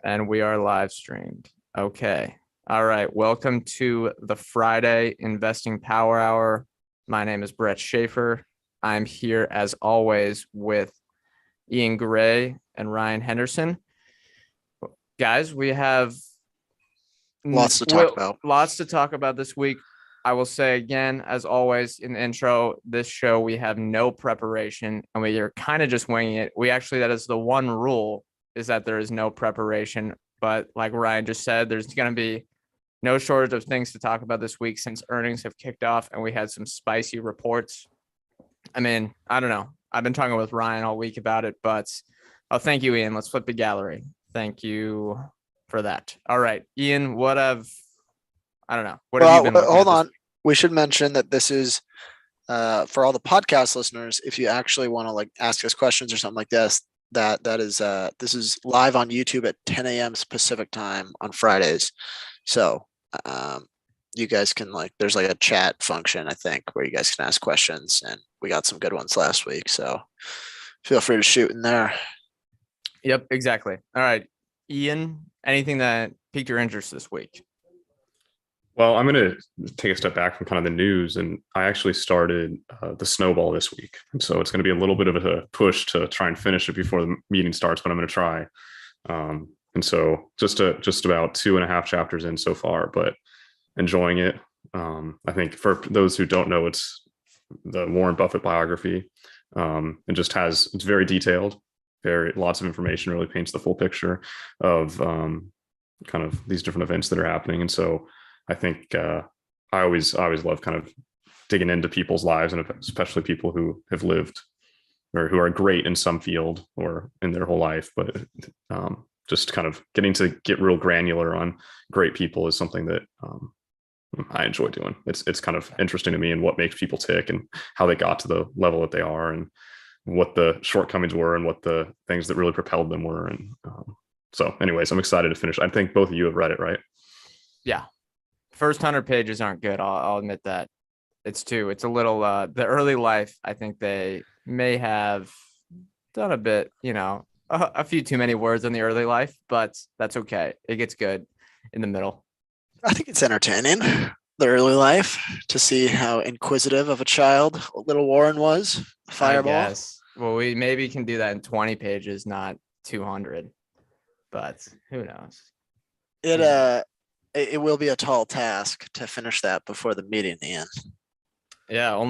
And we are live streamed. Okay. All right. Welcome to the Friday Investing Power Hour. My name is Brett Schaefer. I'm here as always with Ian Gray and Ryan Henderson. Guys, we have lots to talk about. Lots to talk about this week. I will say again, as always in the intro, this show, we have no preparation and we are kind of just winging it. That is the one rule, is that there is no preparation. But like Ryan just said, there's going to be no shortage of things to talk about this week since earnings have kicked off and we had some spicy reports. I mean, I don't know. I've been talking with Ryan all week about it, but thank you, Ian. Let's flip the gallery. Thank you for that. All right, Ian, I don't know. What have you been hold on. We should mention that this is for all the podcast listeners. If you actually want to like ask us questions or something like this, this is live on YouTube at 10 a.m. Pacific time on Fridays. So you guys can there's like a chat function, I think, where you guys can ask questions, and we got some good ones last week. So feel free to shoot in there. Yep, exactly. All right, Ian, anything that piqued your interest this week? Well, I'm going to take a step back from kind of the news, and I actually started the snowball this week. And so it's going to be a little bit of a push to try and finish it before the meeting starts, but I'm going to try. And so just about 2.5 chapters in so far, but enjoying it. I think for those who don't know, it's the Warren Buffett biography. It's very detailed, lots of information, really paints the full picture of kind of these different events that are happening. And so I think I always love kind of digging into people's lives, and especially people who have lived or who are great in some field or in their whole life. But just kind of getting to get real granular on great people is something that I enjoy doing. It's kind of interesting to me, and what makes people tick and how they got to the level that they are, and what the shortcomings were and what the things that really propelled them were. And so anyways, I'm excited to finish. I think both of you have read it, right? Yeah. First 100 pages aren't good. I'll admit that. It's a little, the early life, I think they may have done a bit, a few too many words in the early life, but that's okay. It gets good in the middle. I think it's entertaining, the early life, to see how inquisitive of a child little Warren was. Fireball. I guess. Well, we maybe can do that in 20 pages, not 200, but who knows? It will be a tall task to finish that before the meeting, Ian. Yeah,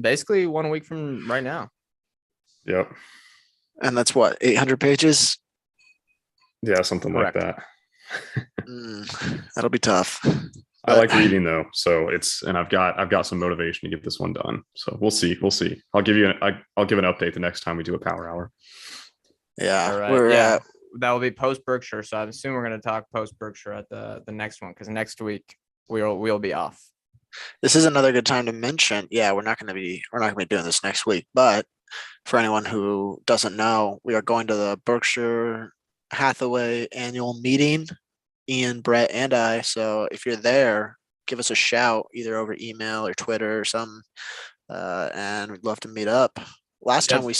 basically 1 week from right now. Yep. And that's what, 800 pages? Yeah, something Correct. like that. That'll be tough. I like reading though, so I've got some motivation to get this one done. So we'll see. I'll give an update the next time we do a power hour. Yeah. All right. That will be post Berkshire. So I assume we're going to talk post Berkshire at the next one, because next week we'll be off. This is another good time to mention. Yeah, we're not going to be doing this next week, but for anyone who doesn't know, we are going to the Berkshire Hathaway annual meeting, Ian, Brett, and I. So if you're there, give us a shout either over email or Twitter or something, and we'd love to meet up. Last time we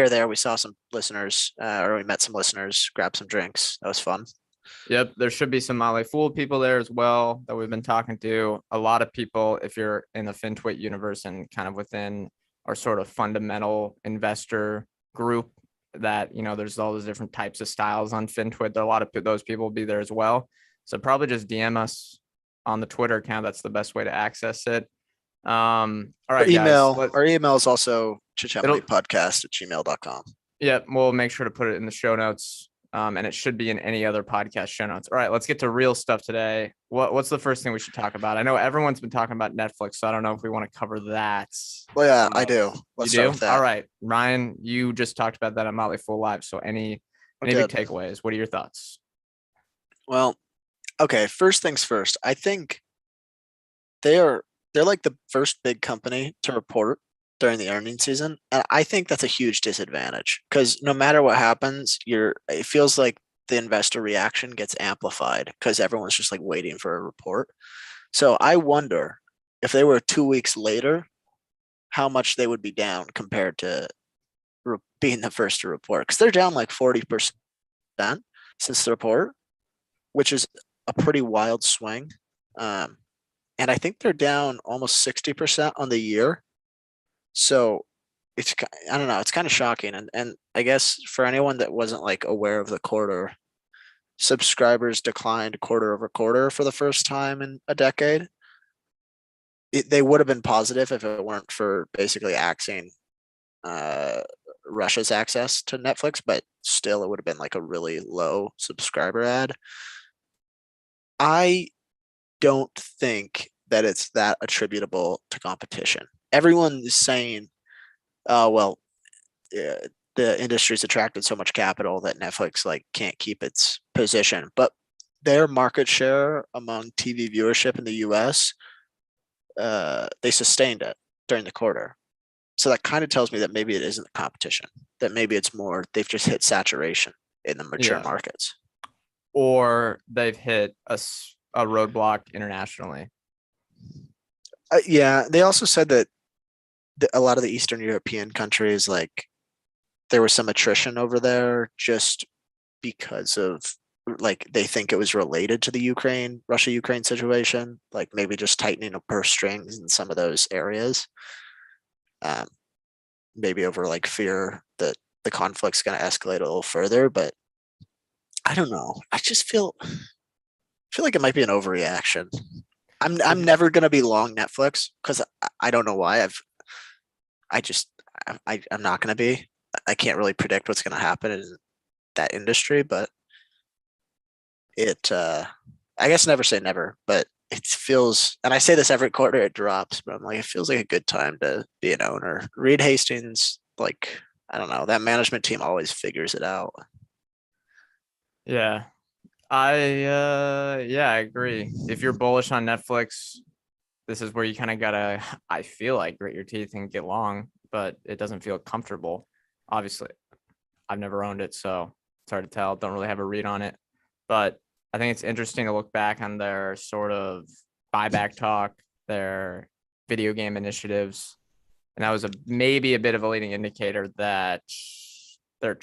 were there, we saw some listeners, or we met some listeners, grabbed some drinks. That was fun. Yep, there should be some Motley Fool people there as well that we've been talking to. A lot of people, if you're in the FinTwit universe and kind of within our sort of fundamental investor group, that there's all those different types of styles on FinTwit. A lot of those people will be there as well. So probably just DM us on the Twitter account. That's the best way to access it. All right, guys. Our email is also chitchatmoneypodcast@gmail.com. Yeah, we'll make sure to put it in the show notes, and it should be in any other podcast show notes. All right, let's get to real stuff today. What's the first thing we should talk about? I know everyone's been talking about Netflix, so I don't know if we want to cover that. Well, yeah, I do. Let's start with that. All right, Ryan, you just talked about that on Motley Fool Live. So any big takeaways? What are your thoughts? Well, okay. First things first. I think they're like the first big company to report during the earnings season, and I think that's a huge disadvantage, because no matter what happens, it feels like the investor reaction gets amplified because everyone's just like waiting for a report. So I wonder if they were 2 weeks later, how much they would be down compared to being the first to report, because they're down like 40%. since the report, which is a pretty wild swing. And I think they're down almost 60% on the year. So I don't know, it's kind of shocking. And I guess for anyone that wasn't like aware of the quarter, subscribers declined quarter over quarter for the first time in a decade. They would have been positive if it weren't for basically axing Russia's access to Netflix, but still it would have been like a really low subscriber ad. I don't think that it's that attributable to competition. Everyone is saying, oh, well, the industry's attracted so much capital that Netflix like can't keep its position. But their market share among TV viewership in the US, they sustained it during the quarter. So that kind of tells me that maybe it isn't the competition, that maybe it's more they've just hit saturation in the mature markets. Or they've hit a roadblock internationally. Yeah, they also said that a lot of the Eastern European countries, like there was some attrition over there just because of like they think it was related to the Russia-Ukraine situation, like maybe just tightening of purse strings in some of those areas. Maybe over like fear that the conflict's going to escalate a little further, but I don't know. I just feel like it might be an overreaction. I'm never going to be long Netflix because I don't know why. I'm not going to be. I can't really predict what's going to happen in that industry, but I guess never say never, but it feels, and I say this every quarter it drops, but I'm like, it feels like a good time to be an owner. Reed Hastings, like, I don't know, that management team always figures it out. Yeah. I agree. If you're bullish on Netflix, this is where you kind of gotta, I feel like, grit your teeth and get long, but it doesn't feel comfortable. Obviously, I've never owned it, so it's hard to tell. Don't really have a read on it, but I think it's interesting to look back on their sort of buyback talk, their video game initiatives, and that was maybe a bit of a leading indicator that they're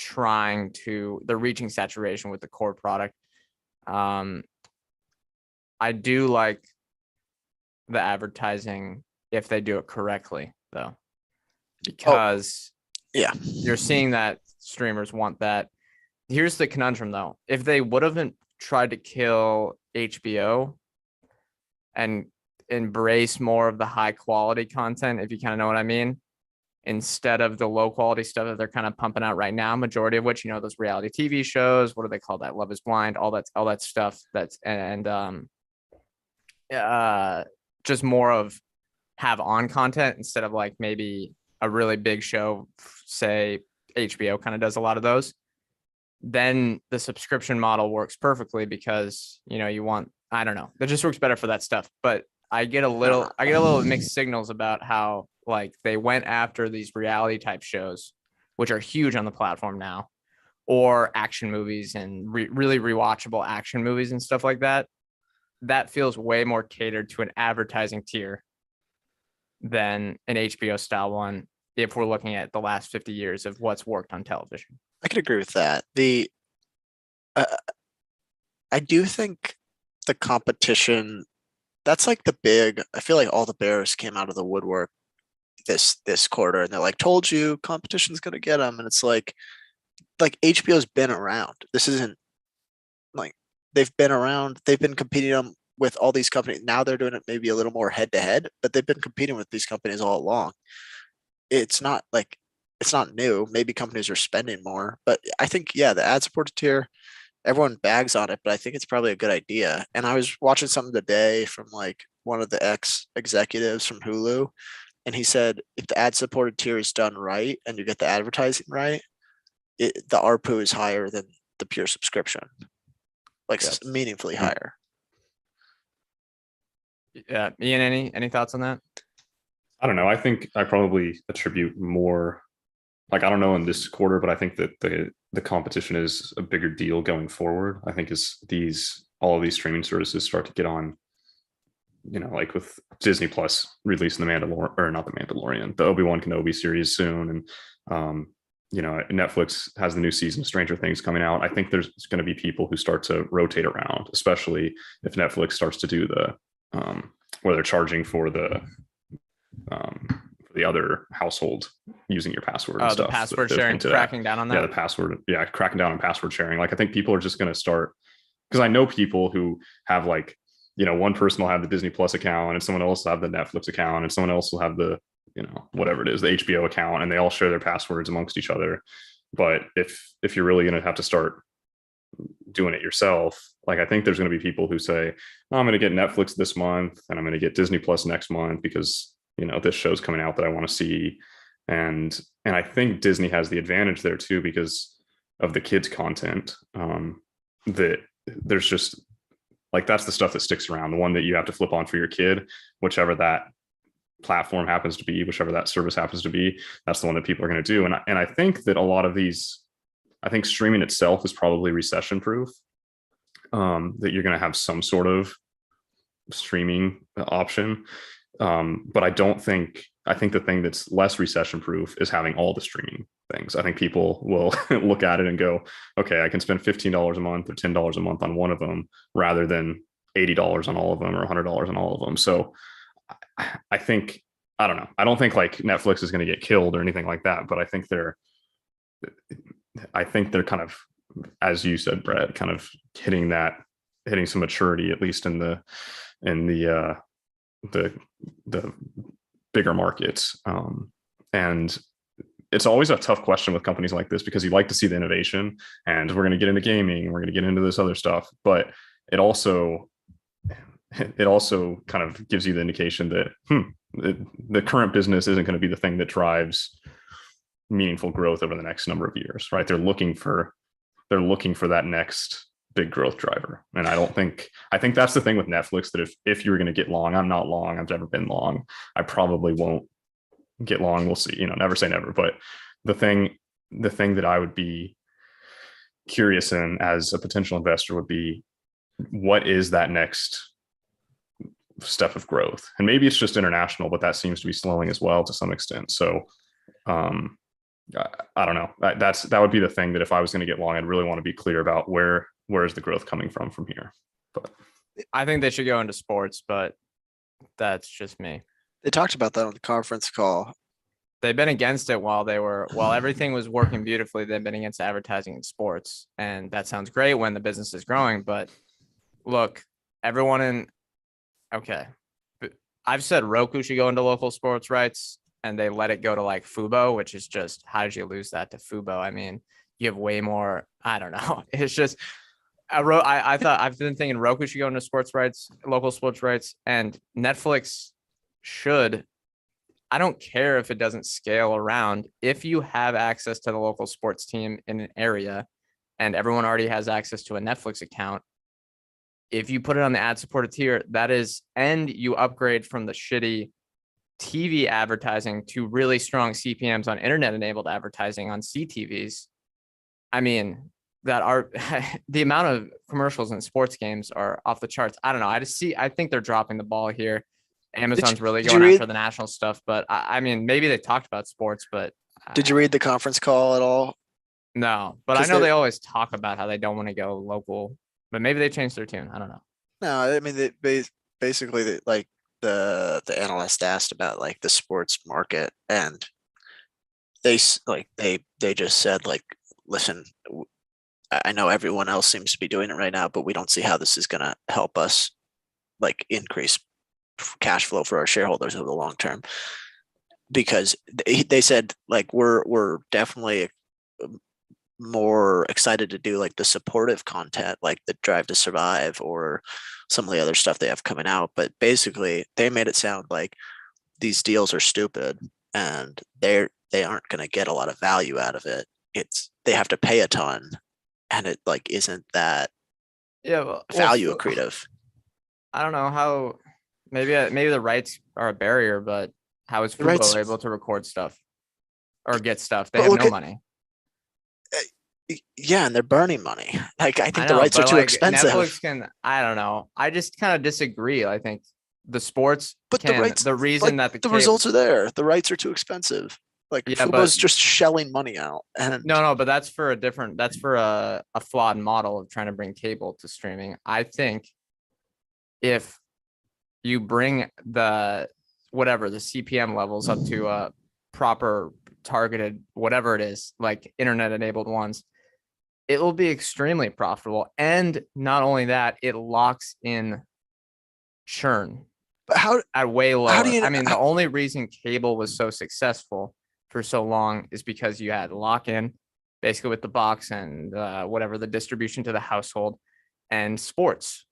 reaching saturation with the core product. I do like the advertising if they do it correctly, though, because you're seeing that streamers want that. Here's the conundrum, though. If they would have tried to kill HBO and embrace more of the high quality content, if you kind of know what I mean, instead of the low quality stuff that they're kind of pumping out right now, majority of which, those reality TV shows, what do they call that? Love is Blind, all that stuff just more of have on content instead of like maybe a really big show, say HBO kind of does a lot of those. Then the subscription model works perfectly because, you want, I don't know, that just works better for that stuff. But I get a little mixed signals about how like they went after these reality type shows, which are huge on the platform now, or action movies and really rewatchable action movies and stuff like that. That feels way more catered to an advertising tier than an HBO style one, if we're looking at the last 50 years of what's worked on television. I could agree with that. I do think the competition, that's like I feel like all the bears came out of the woodwork this quarter, and they're like, told you competition's going to get them. And it's like HBO's been around. This isn't like they've been around. They've been competing with all these companies. Now they're doing it maybe a little more head to head, but they've been competing with these companies all along. It's not new. Maybe companies are spending more, but I think, the ad supported tier, everyone bags on it, but I think it's probably a good idea. And I was watching something today from like one of the ex executives from Hulu, and he said if the ad supported tier is done right and you get the advertising right, the ARPU is higher than the pure subscription, like meaningfully higher. Yeah, Ian, any thoughts on that? I don't know. I think I probably attribute more, like, I don't know in this quarter, but I think that the competition is a bigger deal going forward. I think as all of these streaming services start to get on, like with Disney Plus releasing the Mandalorian, or not the Mandalorian, the Obi-Wan Kenobi series soon, and Netflix has the new season of Stranger Things coming out. I think there's going to be people who start to rotate around, especially if Netflix starts to do the where they're charging for the other household using your password and stuff. The password sharing, cracking down on that. Yeah, the password. Yeah, cracking down on password sharing. Like, I think people are just going to start, because I know people who have like, one person will have the Disney Plus account and someone else will have the Netflix account and someone else will have the, whatever it is, the HBO account, and they all share their passwords amongst each other. But if you're really going to have to start doing it yourself, like, I think there's going to be people who say, oh, I'm going to get Netflix this month and I'm going to get Disney Plus next month because this show's coming out that I want to see. And I think Disney has the advantage there too, because of the kids content, that there's just like, that's the stuff that sticks around, the one that you have to flip on for your kid, whichever that platform happens to be, whichever that service happens to be, that's the one that people are going to do. And I think that a lot of these, I think streaming itself is probably recession proof, that you're going to have some sort of streaming option. But I think the thing that's less recession proof is having all the streaming things. I think people will look at it and go, okay, I can spend $15 a month or $10 a month on one of them rather than $80 on all of them or $100 on all of them. So I think, I don't know. I don't think like Netflix is going to get killed or anything like that, but I think they're kind of, as you said, Brett, kind of hitting some maturity, at least in the bigger markets. And it's always a tough question with companies like this, because you like to see the innovation, and we're going to get into gaming, we're going to get into this other stuff, but it also kind of gives you the indication that the current business isn't going to be the thing that drives meaningful growth over the next number of years, right? They're looking for that next big growth driver. And I think that's the thing with Netflix, that if you were going to get long, I'm not long, I've never been long, I probably won't get long, we'll see, never say never. But the thing that I would be curious in as a potential investor would be, what is that next step of growth? And maybe it's just international, but that seems to be slowing as well to some extent. So I don't know, that would be the thing that if I was going to get long, I'd really want to be clear about where is the growth coming from here. But I think they should go into sports, but that's just me. They talked about that on the conference call. They've been against it while everything was working beautifully. They've been against advertising in sports, and that sounds great when the business is growing. But look, I've said Roku should go into local sports rights, and they let it go to like Fubo, which is just, how did you lose that to Fubo? I mean, you have way more, I don't know. It's just, I thought, I've been thinking Roku should go into sports rights, local sports rights, and Netflix should. I don't care if it doesn't scale around. If you have access to the local sports team in an area and everyone already has access to a Netflix account, if you put it on the ad-supported tier, and you upgrade from the shitty TV advertising to really strong CPMs on internet-enabled advertising on CTVs, I mean, the amount of commercials in sports games are off the charts. I don't know. I think they're dropping the ball here. Amazon's really going after the national stuff, but I mean, maybe they talked about sports, but did you read the conference call at all? No, but I know they always talk about how they don't want to go local, but maybe they changed their tune. I don't know. No, I mean, basically, like the analyst asked about like the sports market, and they just said, like, listen, I know everyone else seems to be doing it right now, but we don't see how this is going to help us like increase cash flow for our shareholders over the long term, because they said like we're definitely more excited to do like the supportive content, like the Drive to Survive or some of the other stuff they have coming out, but basically they made it sound like these deals are stupid and they aren't going to get a lot of value out of it. They have to pay a ton, and it like isn't that value accretive. I don't know how. Maybe the rights are a barrier, but how is Fubo able to record stuff or get stuff? They have no money. Yeah, and they're burning money. Like, I think the rights are too expensive. Netflix I don't know. I just kind of disagree. I think the sports, the reason that the results are there. The rights are too expensive. Like Yeah, Fubo's but just shelling money out. And no, but that's for a flawed model of trying to bring cable to streaming. I think if you bring the CPM levels up to a proper targeted, whatever it is, like internet enabled ones, it will be extremely profitable. And not only that, it locks in churn but at way lower. how do you I mean, the only reason cable was so successful for so long is because you had lock in basically with the box and whatever the distribution to the household and sports.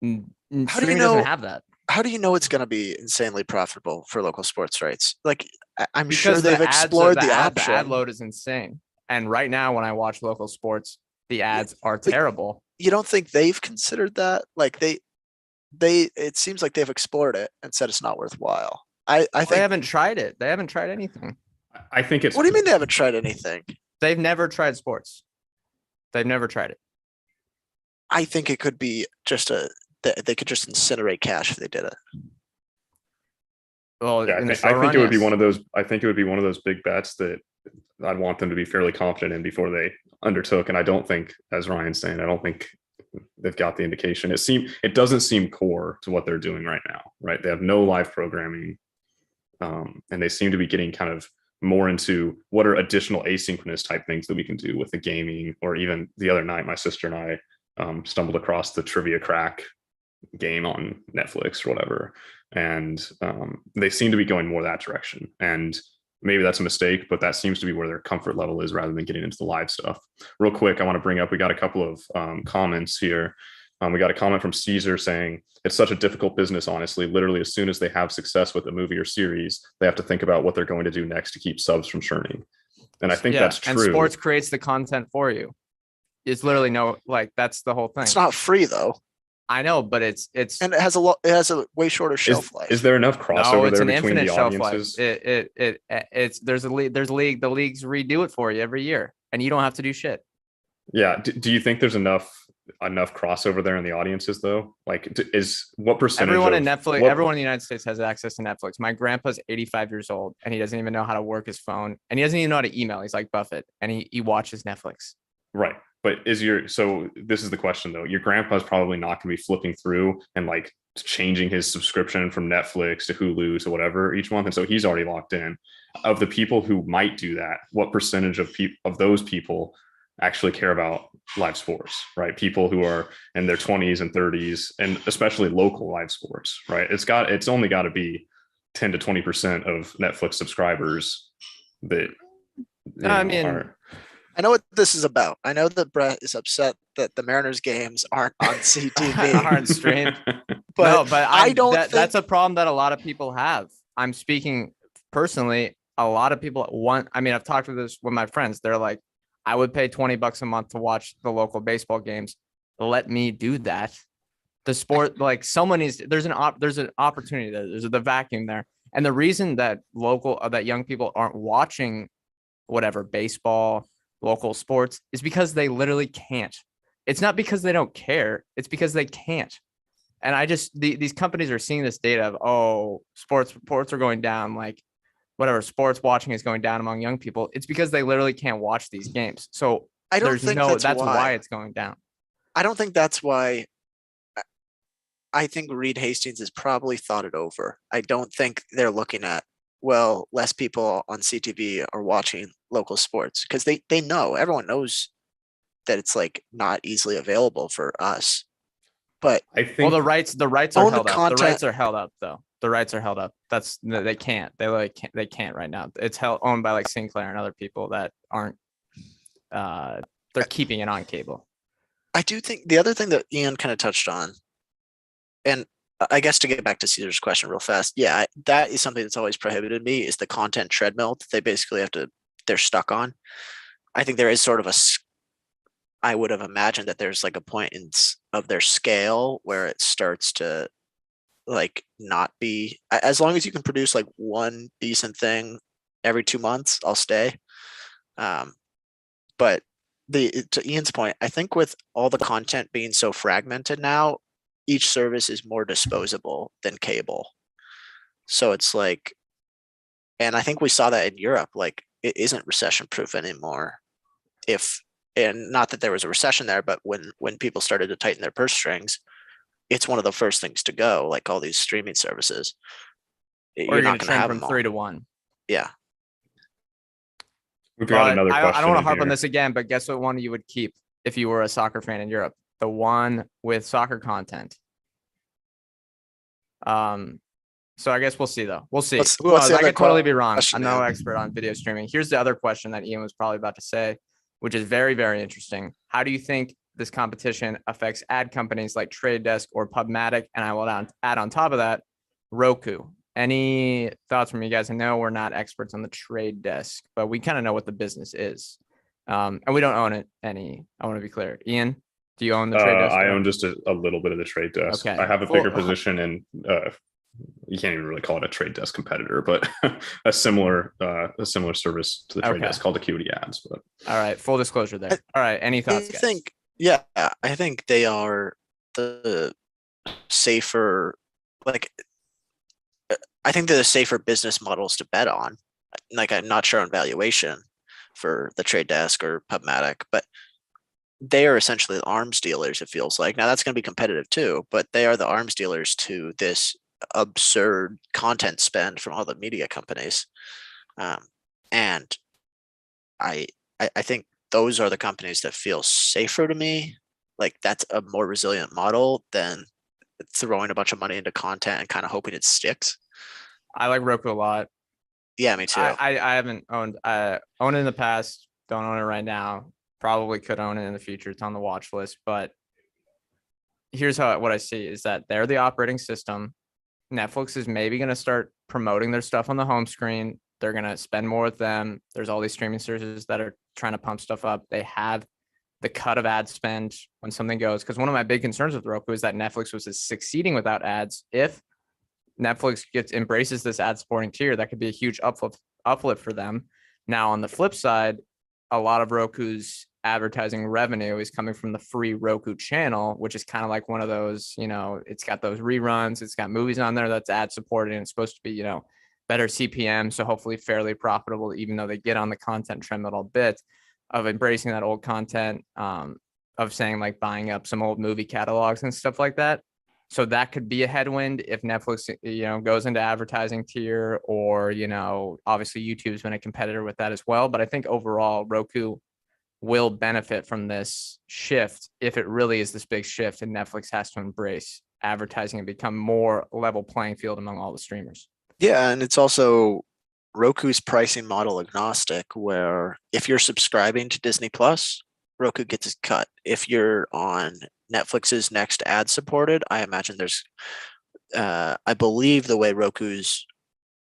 How do you Streaming know- doesn't have that. how do you know it's going to be insanely profitable for local sports rights? Like I'm Because sure they've the ads explored are, the ad option. load is insane. And right now, when I watch local sports, the ads are but terrible. You don't think they've considered that? Like it seems like they've explored it and said it's not worthwhile. I They think. haven't tried it. They haven't tried anything. I think it's. What do you mean they haven't tried anything? They've never tried sports. They've never tried it. I think it could be just they could just incinerate cash if they did it. Well, Yeah, in the I short think run, it would be yes. one of those. I think it would be one of those big bets that I'd want them to be fairly confident in before they undertook. And I don't think, as Ryan's saying, I don't think they've got the indication. It doesn't seem core to what they're doing right now. Right? They have no live programming, and they seem to be getting kind of more into what are additional asynchronous type things that we can do with the gaming. Or even the other night, my sister and I stumbled across the Trivia Crack game on Netflix or whatever, and they seem to be going more that direction. And maybe that's a mistake, but that seems to be where their comfort level is rather than getting into the live stuff. Real quick, I want to bring up, we got a couple of comments here. We got a comment from Caesar saying, it's such a difficult business, honestly. Literally, as soon as they have success with a movie or series, they have to think about what they're going to do next to keep subs from churning. And I think that's true. And sports creates the content for you. It's literally that's the whole thing. It's not free though. I know, but it's and it has a way shorter shelf life. Is there enough crossover it's there an between infinite the shelf audiences? It's there's a league, the leagues redo it for you every year, and you don't have to do shit. Yeah. Do you think there's enough crossover there in the audiences though? Like, is what percentage? Everyone in Netflix, everyone in the United States has access to Netflix. My grandpa's 85 years old, and he doesn't even know how to work his phone, and he doesn't even know how to email. He's like Buffett, and he watches Netflix. Right. But so this is the question though. Your grandpa's probably not going to be flipping through and like changing his subscription from Netflix to Hulu to whatever each month. And so he's already locked in. Of the people who might do that, what percentage of those people actually care about live sports, right? People who are in their 20s and 30s, and especially local live sports, right? It's only got to be 10 to 20% of Netflix subscribers that I know what this is about. I know that Brett is upset that the Mariners games aren't on CTV. Aren't streamed. but I don't think that's a problem that a lot of people have. I'm speaking personally. A lot of people want. I mean, I've talked with my friends. They're like, I would pay $20 a month to watch the local baseball games. Let me do that. The sport, like someone needs. There's an opportunity there. There's the vacuum there, and the reason that that young people aren't watching whatever baseball, local sports is because they literally can't. It's not because they don't care. It's because they can't. And these companies are seeing this data of, sports are going down, like whatever, sports watching is going down among young people. It's because they literally can't watch these games. So I don't think that's why it's going down. I don't think that's why. I think Reed Hastings has probably thought it over. I don't think they're looking at, well, less people on CTV are watching local sports, because they know, everyone knows that it's like not easily available for us. But I think the rights are held up. The rights are held up though. The rights are held up. They can't. They can't right now. It's owned by like Sinclair and other people that aren't. They're keeping it on cable. I do think the other thing that Ian kind of touched on, and I guess to get back to Caesar's question real fast, yeah, that is something that's always prohibited me, is the content treadmill that they basically they're stuck on. I think there is sort of I would have imagined that there's like a point of their scale where it starts to like not be, as long as you can produce like one decent thing every 2 months, I'll stay. But to Ian's point, I think with all the content being so fragmented now, each service is more disposable than cable. So it's like, And I think we saw that in Europe, like it isn't recession proof anymore. And not that there was a recession there, but when people started to tighten their purse strings, it's one of the first things to go, like all these streaming services. Or You're you're going not to going to trend have from them all. 3 to 1. Yeah. We've got But another I question. don't want to in harp on here. this again, but guess what one you would keep if you were a soccer fan in Europe? The one with soccer content. So I guess we'll see though. We'll see. What's Who the knows? I other could totally be wrong. question, I'm no Ian? expert on video streaming. Here's the other question that Ian was probably about to say, which is very, very interesting. How do you think this competition affects ad companies like Trade Desk or Pubmatic? And I will add on top of that, Roku. Any thoughts from you guys? I know we're not experts on the Trade Desk, but we kind of know what the business is. And we don't own it any. I want to be clear. Ian, do you own the Trade Desk? I own just a little bit of the Trade Desk. Okay. I have a bigger position in you can't even really call it a Trade Desk competitor, but a similar service to the Trade Okay. Desk called Acuity Ads. But All right, full disclosure there. All right, any thoughts, I guys? think, I think they are the safer, like, I think they're the safer business models to bet on. Like, I'm not sure on valuation for the Trade Desk or Pubmatic, but they are essentially the arms dealers, it feels like. Now, that's going to be competitive too, but they are the arms dealers to this absurd content spend from all the media companies. And I think those are the companies that feel safer to me. Like, that's a more resilient model than throwing a bunch of money into content and kind of hoping it sticks. I like Roku a lot. Yeah, me too. I haven't owned owned it in the past, don't own it right now. Probably could own it in the future. It's on the watch list, but here's what I see is that they're the operating system. Netflix is maybe going to start promoting their stuff on the home screen. They're going to spend more with them. There's all these streaming services that are trying to pump stuff up. They have the cut of ad spend when something goes. Because one of my big concerns with Roku is that Netflix was succeeding without ads. If Netflix embraces this ad supporting tier, that could be a huge uplift for them. Now, on the flip side, a lot of Roku's advertising revenue is coming from the free Roku channel, which is kind of like one of those, it's got those reruns, it's got movies on there that's ad supported, and it's supposed to be, better CPM. So hopefully fairly profitable, even though they get on the content treadmill a bit of embracing that old content, of saying like buying up some old movie catalogs and stuff like that. So that could be a headwind if Netflix, goes into advertising tier, or, obviously YouTube's been a competitor with that as well. But I think overall Roku will benefit from this shift if it really is this big shift, and Netflix has to embrace advertising and become more level playing field among all the streamers. Yeah, and it's also Roku's pricing model agnostic, where if you're subscribing to Disney Plus, Roku gets a cut. If you're on Netflix's next ad supported, I imagine there's, I believe the way Roku's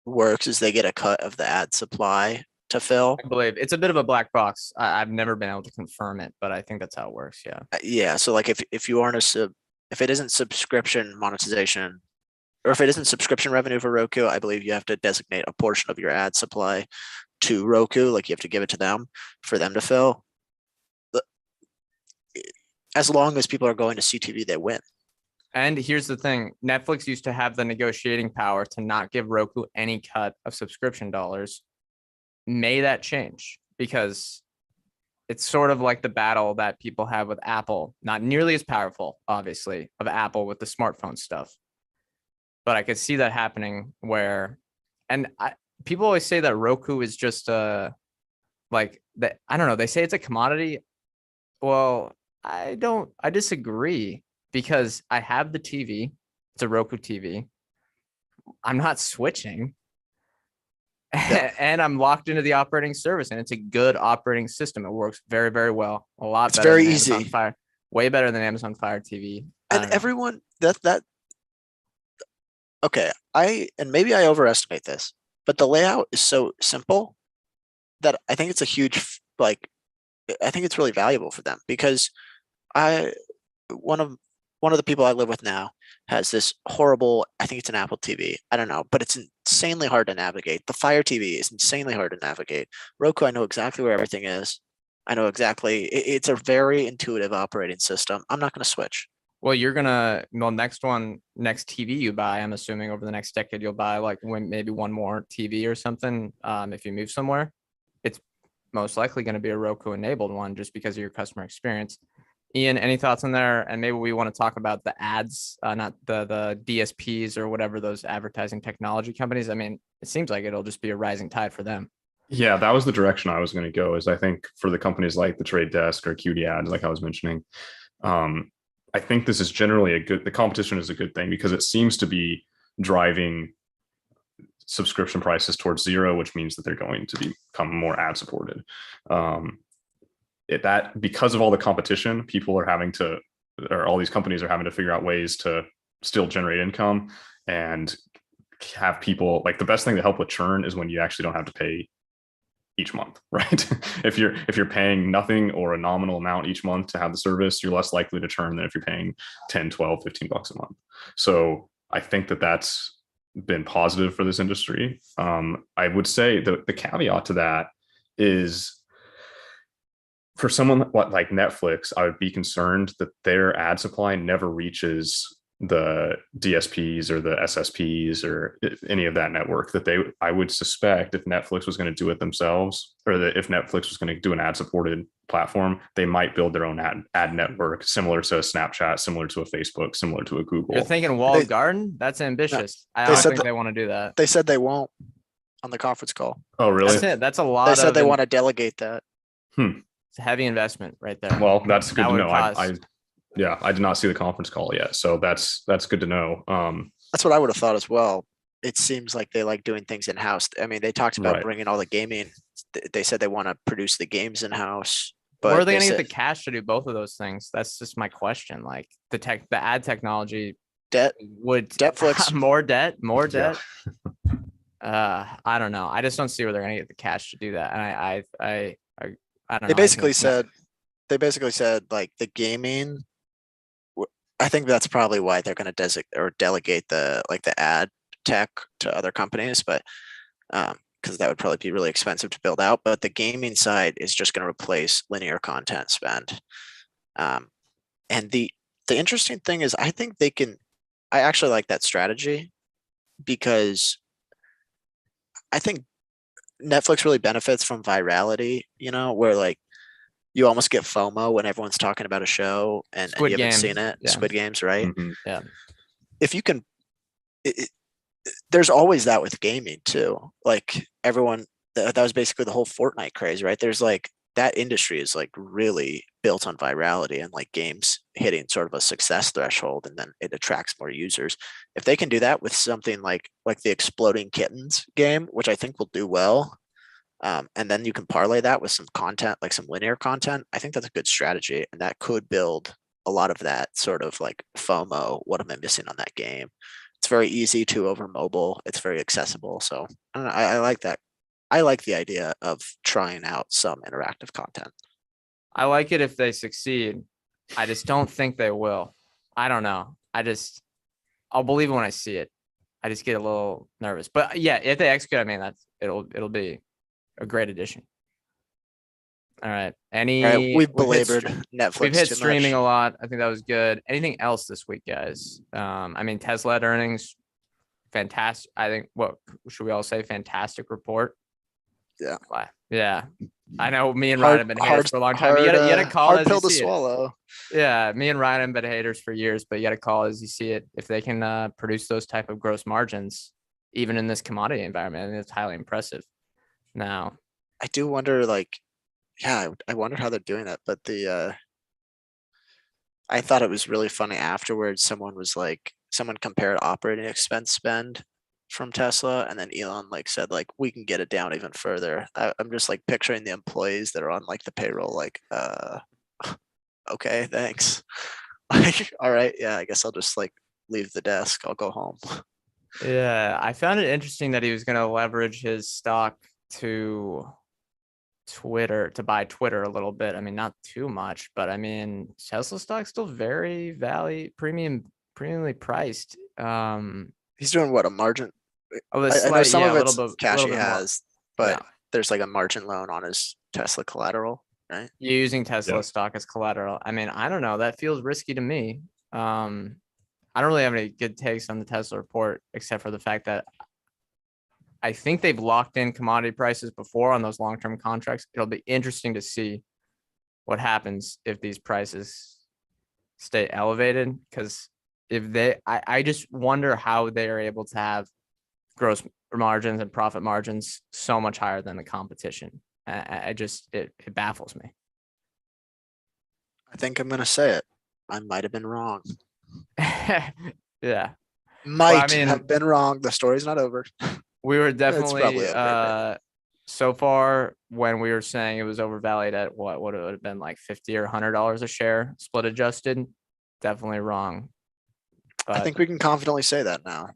works is they get a cut of the ad supply to fill. I believe it's a bit of a black box. I've never been able to confirm it, but I think that's how it works. Yeah. Yeah. So like if you aren't if it isn't subscription monetization, or if it isn't subscription revenue for Roku, I believe you have to designate a portion of your ad supply to Roku. Like, you have to give it to them for them to fill. As long as people are going to CTV, they win. And here's the thing, Netflix used to have the negotiating power to not give Roku any cut of subscription dollars. May that change? Because it's sort of like the battle that people have with Apple, not nearly as powerful, obviously, of Apple with the smartphone stuff. But I could see that happening where, and people always say that Roku is just like that. I don't know. They say it's a commodity. Well, I disagree, because I have the TV. It's a Roku TV. I'm not switching. Yeah. And I'm locked into the operating service, and it's a good operating system. It works very, very well. A lot better. Very than easy. Amazon Fire, way better than Amazon Fire TV. And everyone okay, and maybe I overestimate this, but the layout is so simple that I think it's a huge, like, I think it's really valuable for them, because one of the people I live with now has this horrible, I think it's an Apple TV. I don't know, but it's insanely hard to navigate. The Fire TV is insanely hard to navigate. Roku, I know exactly where everything is. I know exactly. It's a very intuitive operating system. I'm not going to switch. Well, next TV you buy, I'm assuming over the next decade, you'll buy like maybe one more TV or something. If you move somewhere, it's most likely going to be a Roku enabled one just because of your customer experience. Ian, any thoughts on there? And maybe we want to talk about the ads, not the DSPs or whatever, those advertising technology companies. I mean, it seems like it'll just be a rising tide for them. Yeah, that was the direction I was going to go. Is I think for the companies like the Trade Desk or QD Ads, like I was mentioning, I think this is generally the competition is a good thing because it seems to be driving subscription prices towards zero, which means that they're going to become more ad supported. Because of all the competition, all these companies are having to figure out ways to still generate income and have people, like, the best thing to help with churn is when you actually don't have to pay each month, right? If you're paying nothing or a nominal amount each month to have the service, you're less likely to churn than if you're paying 10, 12, 15 bucks a month. So I think that that's been positive for this industry. I would say the caveat to that is, for someone like Netflix, I would be concerned that their ad supply never reaches the DSPs or the SSPs or any of that network. I would suspect if Netflix was going to do it themselves, or that if Netflix was going to do an ad supported platform, they might build their own ad network, similar to a Snapchat, similar to a Facebook, similar to a Google. You're thinking walled garden? That's ambitious. No, I don't think they want to do that. They said they won't on the conference call. Oh, really? That's it. That's a lot. They said they want to delegate that. It's a heavy investment right there. Well, that's good to know. I did not see the conference call yet, so that's good to know. That's what I would have thought as well. It seems like they like doing things in house. I mean, they talked about bringing all the gaming. They said they want to produce the games in house. But where are they going to get the cash to do both of those things? That's just my question. Like the ad technology debt would Netflix more debt. I don't know. I just don't see where they're going to get the cash to do that. And I don't know. They basically said like the gaming. I think that's probably why they're going to delegate the ad tech to other companies, but because that would probably be really expensive to build out. But the gaming side is just going to replace linear content spend. And the interesting thing is, I think I actually like that strategy, because I think Netflix really benefits from virality, where like you almost get FOMO when everyone's talking about a show and you haven't seen it. Yeah. Squid Games, right? Mm-hmm. Yeah. If you can, there's always that with gaming too. Like everyone, that was basically the whole Fortnite craze, right? There's like, that industry is like really built on virality and like games hitting sort of a success threshold, and then it attracts more users. If they can do that with something like the Exploding Kittens game, which I think will do well, and then you can parlay that with some content, like some linear content, I think that's a good strategy, and that could build a lot of that sort of like FOMO. What am I missing on that game? It's very easy to over mobile. It's very accessible. So I don't know, I like that. I like the idea of trying out some interactive content. I like it if they succeed. I just don't think they will. I don't know. I'll believe it when I see it. I just get a little nervous. But yeah, if they execute, I mean, it'll be a great addition. All right. We've belabored Netflix. We've hit streaming a lot. I think that was good. Anything else this week, guys? I mean, Tesla had earnings. Fantastic. I think, what should we all say? Fantastic report. Yeah. Yeah. I know me and Ryan have been haters for a long time. You gotta call hard as pill you to see swallow. It. Yeah. Me and Ryan have been haters for years, but you got to call as you see it. If they can produce those type of gross margins, even in this commodity environment, I think it's highly impressive. Now, I do wonder, like, I wonder how they're doing that. But I thought it was really funny afterwards. Someone compared operating expense spend from Tesla, and then Elon said we can get it down even further. I'm just picturing the employees that are on the payroll, okay, thanks. All right, yeah, I guess I'll just leave the desk. I'll go home. Yeah, I found it interesting that he was going to leverage his stock to Twitter, to buy Twitter a little bit. I mean, not too much, but I mean, Tesla stock's still very premiumly priced. He's doing what, a margin? I know some of it's cash he has, but there's a margin loan on his Tesla collateral, right? You're using Tesla stock as collateral. I mean, I don't know. That feels risky to me. I don't really have any good takes on the Tesla report, except for the fact that I think they've locked in commodity prices before on those long-term contracts. It'll be interesting to see what happens if these prices stay elevated, because I just wonder how they are able to have gross margins and profit margins so much higher than the competition. It baffles me. I think I'm going to say it. I might have been wrong. Yeah. Might have been wrong. The story's not over. We were definitely over, so far when we were saying it was overvalued at what would it have been like $50 or $100 a share split adjusted. Definitely wrong. But I think we can confidently say that now.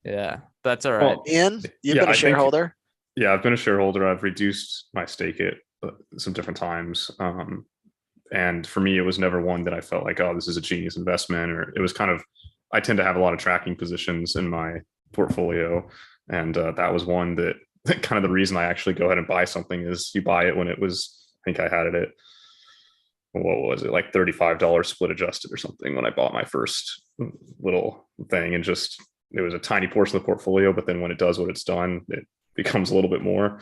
Yeah, that's all right. Well, Ian, you've been a shareholder. I've been a shareholder. I've reduced my stake at some different times. And for me, it was never one that I felt like, oh, this is a genius investment, or it was kind of, I tend to have a lot of tracking positions in my portfolio. And that was one that kind of the reason I actually go ahead and buy something is you buy it when it was, I think I had it at, what was it, like $35 split adjusted or something when I bought my first little thing. And just, it was a tiny portion of the portfolio, but then when it does what it's done, it becomes a little bit more.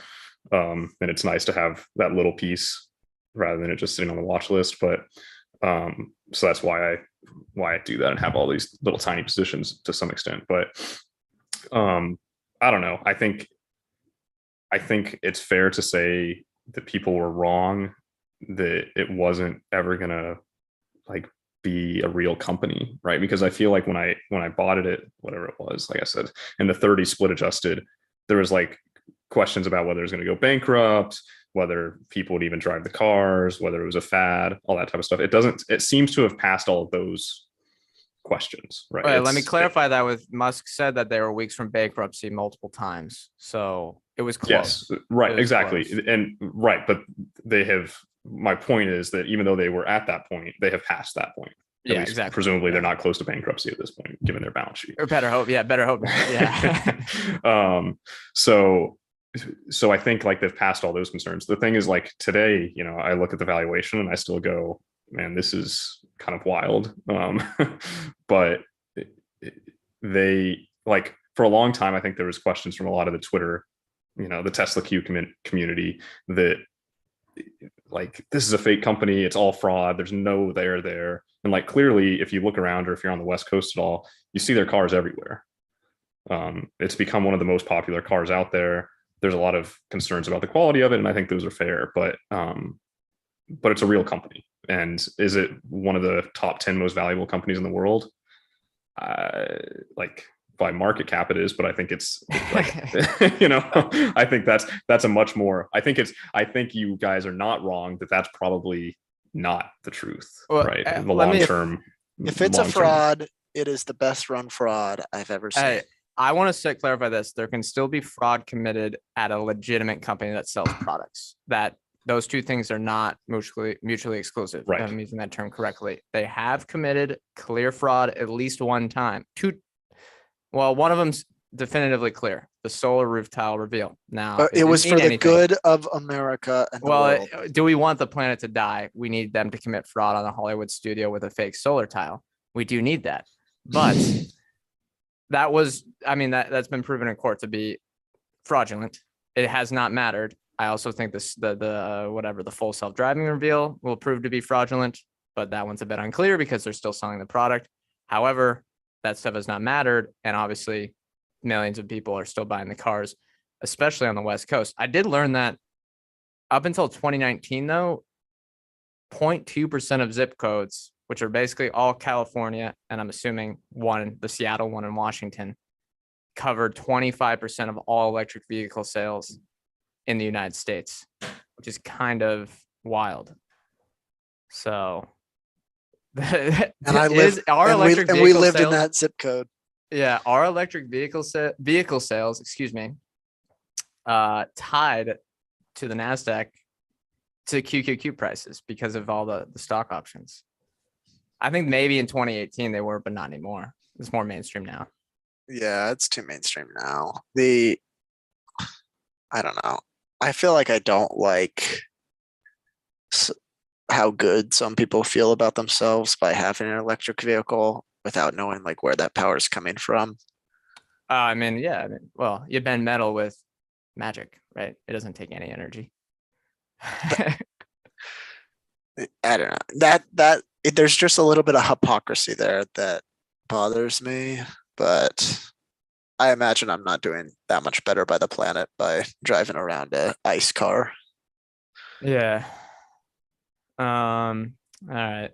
And it's nice to have that little piece rather than it just sitting on the watch list. But so that's why I do that and have all these little tiny positions to some extent. But I don't know. I think it's fair to say that people were wrong, that it wasn't ever gonna like be a real company, right? Because I feel like when I bought it at whatever it was, like I said, in the 30 split adjusted, there was like questions about whether it was going to go bankrupt, whether people would even drive the cars, whether it was a fad, all that type of stuff. It seems to have passed all of those questions, right? All right, let me clarify that with Musk said that they were weeks from bankruptcy multiple times. So it was close. Yes, right, exactly. Close. And right, but my point is that even though they were at that point, they have passed that point. Yeah, exactly. Presumably they're not close to bankruptcy at this point, given their balance sheet. Or better hope. Yeah, better hope. Yeah. So I think like they've passed all those concerns. The thing is, like today, I look at the valuation and I still go, man, this is kind of wild. But they, like, for a long time, I think there was questions from a lot of the Twitter, the Tesla Q community that like, this is a fake company. It's all fraud. There's no there. And like, clearly, if you look around or if you're on the West Coast at all, you see their cars everywhere. It's become one of the most popular cars out there. There's a lot of concerns about the quality of it, and I think those are fair, but it's a real company. And is it one of the top 10 most valuable companies in the world? Like by market cap it is, but I think it's like, I think that's a much more, I think you guys are not wrong that that's probably not the truth, right? In the long term. If it's a fraud, it is the best run fraud I've ever seen. I want to clarify this. There can still be fraud committed at a legitimate company that sells products. That those two things are not mutually exclusive. Right. I'm using that term correctly. They have committed clear fraud at least one time. One of them's definitively clear. The solar roof tile reveal. Now it was for the good of America and the world. Do we want the planet to die? We need them to commit fraud on a Hollywood studio with a fake solar tile. We do need that, but. That's been proven in court to be fraudulent. It has not mattered. I also think the full self-driving reveal will prove to be fraudulent, but that one's a bit unclear because they're still selling the product. However, that stuff has not mattered. And obviously millions of people are still buying the cars, especially on the West Coast. I did learn that up until 2019 though, 0.2% of zip codes, which are basically all California, and I'm assuming the Seattle one in Washington, covered 25% of all electric vehicle sales in the United States, which is kind of wild. So, and we lived in that zip code. Yeah, our electric vehicle sales, excuse me, tied to the NASDAQ to QQQ prices because of all the stock options. I think maybe in 2018 they were, but not anymore. It's more mainstream now. Yeah, it's too mainstream now. I don't know. I feel like I don't like how good some people feel about themselves by having an electric vehicle without knowing like where that power is coming from. I mean, yeah. I mean, well, you bend metal with magic, right? It doesn't take any energy. I don't know there's just a little bit of hypocrisy there that bothers me, but I imagine I'm not doing that much better by the planet by driving around a ice car. Yeah. All right.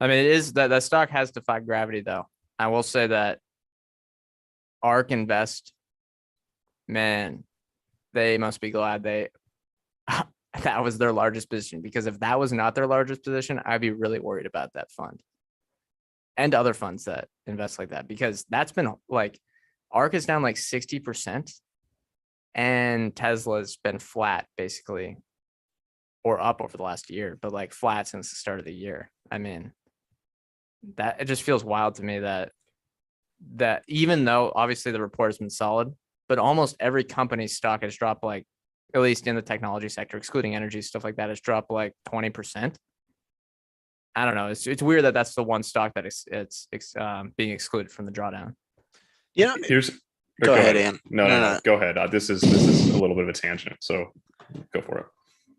I mean, it is that stock has defied gravity, though. I will say that ARK Invest, man, they must be glad that was their largest position, because if that was not their largest position, I'd be really worried about that fund and other funds that invest like that, because that's been like ARK is down like 60% and Tesla's been flat basically, or up over the last year, but like flat since the start of the year. I mean, that it just feels wild to me that even though obviously the report has been solid, but almost every company's stock has dropped, like at least in the technology sector, excluding energy, stuff like that, has dropped like 20%. I don't know. It's weird that that's the one stock that it's being excluded from the drawdown. You know, Here's go ahead, Ian. No. Go ahead. This is a little bit of a tangent, so go for it.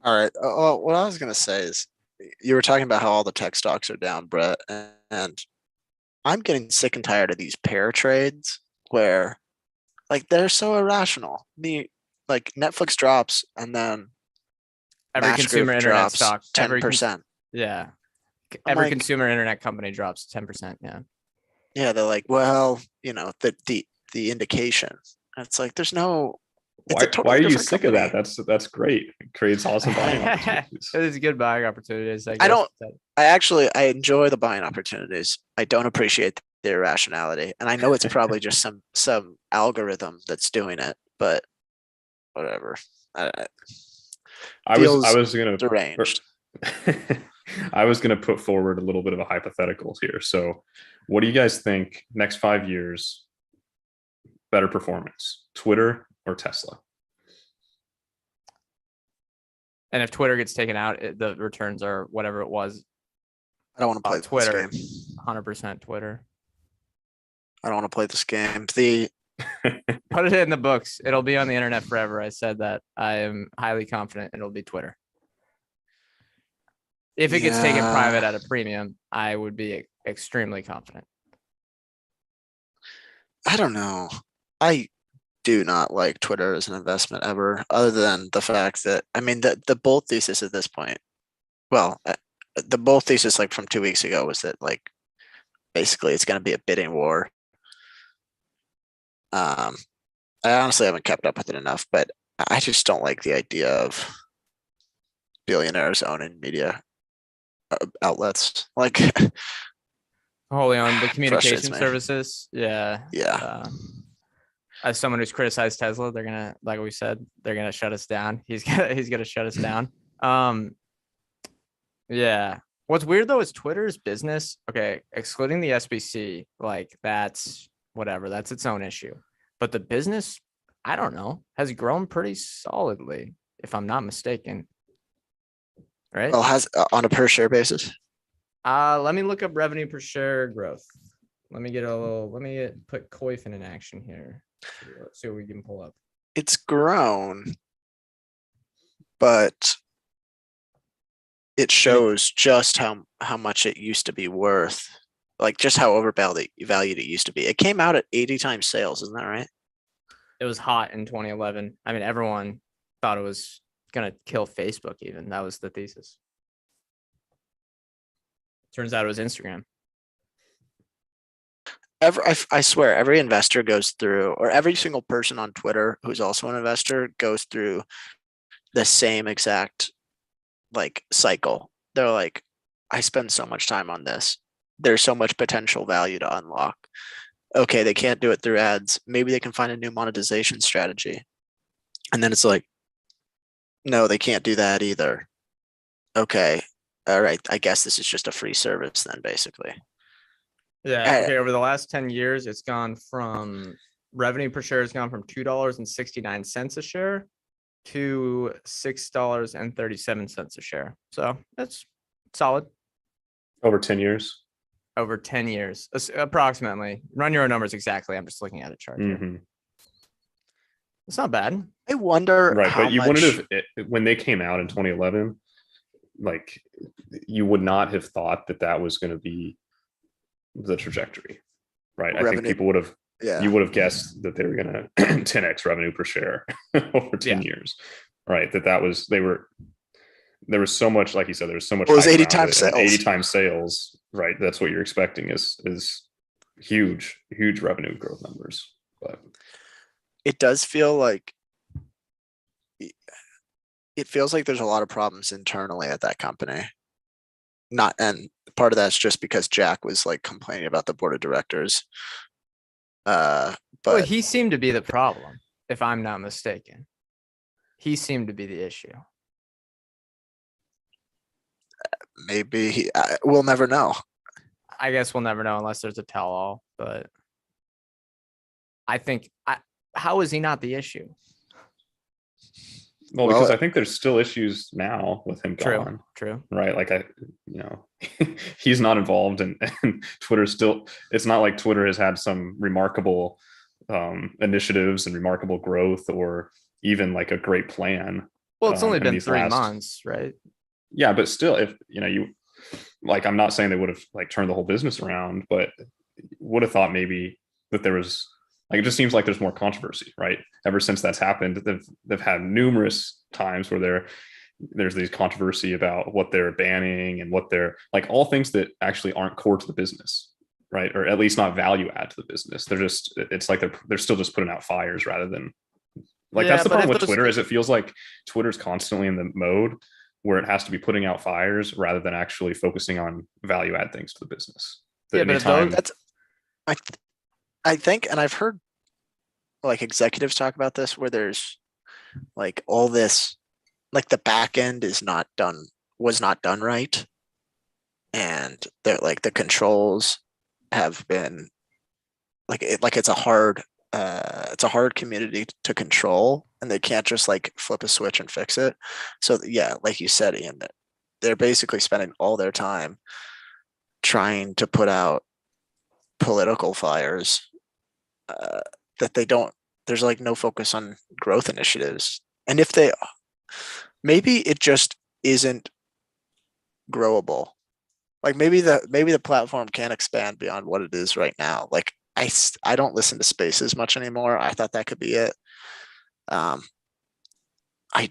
All right. What I was gonna say is, you were talking about how all the tech stocks are down, Brett, and I'm getting sick and tired of these pair trades where, like, they're so irrational. Like Netflix drops and then Every Match consumer Group internet drops stock, 10%. yeah. I'm Every like, consumer internet company drops 10%. Yeah. yeah, they're like, well, the indication. And it's like there's no. It's a Why totally are you different sick company. of that? That's great. It creates awesome buying opportunities. It is good buying opportunities, I I guess. don't. I enjoy the buying opportunities. I don't appreciate the irrationality, and I know it's probably just some algorithm that's doing it, but whatever. I Feels was gonna deranged. I was gonna put forward a little bit of a hypothetical here. So, what do you guys think next 5 years better performance, Twitter or Tesla? And if Twitter gets taken out, the returns are whatever it was. I don't want to play Twitter, this game. 100% Twitter. I don't want to play this game. Put it in the books. It'll be on the internet forever. I said that. I am highly confident it'll be Twitter. If it gets taken private at a premium, I would be extremely confident. I don't know. I do not like Twitter as an investment ever, other than the fact that, I mean, the bull thesis at this point, well, the bull thesis like from 2 weeks ago was that like basically it's going to be a bidding war. I honestly haven't kept up with it enough, but I just don't like the idea of billionaires owning media outlets. Like, Wholly on the frustrates communication me. services. Yeah. Yeah. As someone who's criticized Tesla, they're gonna, like we said, they're gonna shut us down. He's gonna shut us down. Yeah. What's weird though is Twitter's business. Okay, excluding the SBC, like that's whatever. That's its own issue. But the business, I don't know, has grown pretty solidly, if I'm not mistaken. Right? Well, has on a per share basis. Let me look up revenue per share growth. Let me put Coifin in action here. Let's see what we can pull up. It's grown, but it shows just how much it used to be worth, like just how overvalued it used to be. It came out at 80 times sales, isn't that right? It was hot in 2011. I mean, everyone thought it was gonna kill Facebook. Even that was the thesis. Turns out it was Instagram. I swear, every investor goes through, or every single person on Twitter who's also an investor goes through the same exact like cycle. They're like, I spend so much time on this. There's so much potential value to unlock. Okay, they can't do it through ads. Maybe they can find a new monetization strategy. And then it's like, no, they can't do that either. Okay, all right. I guess this is just a free service then, basically. Yeah. Okay. Over the last 10 years, it's gone from revenue per share has gone from $2.69 a share to $6.37 a share. So that's solid. Over 10 years. Over 10 years, approximately. Run your own numbers exactly. I'm just looking at a chart here. Mm-hmm. It's not bad. I wonder Right, how but you much. wouldn't have when they came out in 2011. Like, you would not have thought that was going to be the trajectory, right? I think Revenue. people would have. Yeah. You would have guessed that they were going to 10x revenue per share over 10 years, right? There was so much, like you said, there was so much. Well, it was hype 80 around times it, and sales. 80 times sales, right? That's what you're expecting is huge revenue growth numbers. But It does feel like there's a lot of problems internally at that company. And part of that's just because Jack was like complaining about the board of directors. But well, he seemed to be the problem, if I'm not mistaken. He seemed to be the issue. maybe we'll never know. I guess we'll never know unless there's a tell-all, but I think how is he not the issue? Well, because I think there's still issues now with him gone. True. Right. Like he's not involved and Twitter still, it's not like Twitter has had some remarkable initiatives and remarkable growth or even like a great plan. Well, it's only been 3 months, right? Yeah, but still, if you like, I'm not saying they would have like turned the whole business around, but would have thought maybe that there was like, it just seems like there's more controversy, right? Ever since that's happened, they've had numerous times where there's these controversy about what they're banning and what they're like, all things that actually aren't core to the business, right? Or at least not value add to the business. It's like they're still just putting out fires rather than like, that's the problem with Twitter is it feels like Twitter's constantly in the mode where it has to be putting out fires rather than actually focusing on value add things to the business. I think, and I've heard like executives talk about this, where there's like all this, like the back end was not done right. And they're like the controls have been it's a hard community to control, and they can't just like flip a switch and fix it. So yeah, like you said, Ian, that they're basically spending all their time trying to put out political fires that they don't. There's like no focus on growth initiatives, and if they, maybe it just isn't growable. Like maybe the platform can expand beyond what it is right now. Like I don't listen to Spaces much anymore. I thought that could be it. I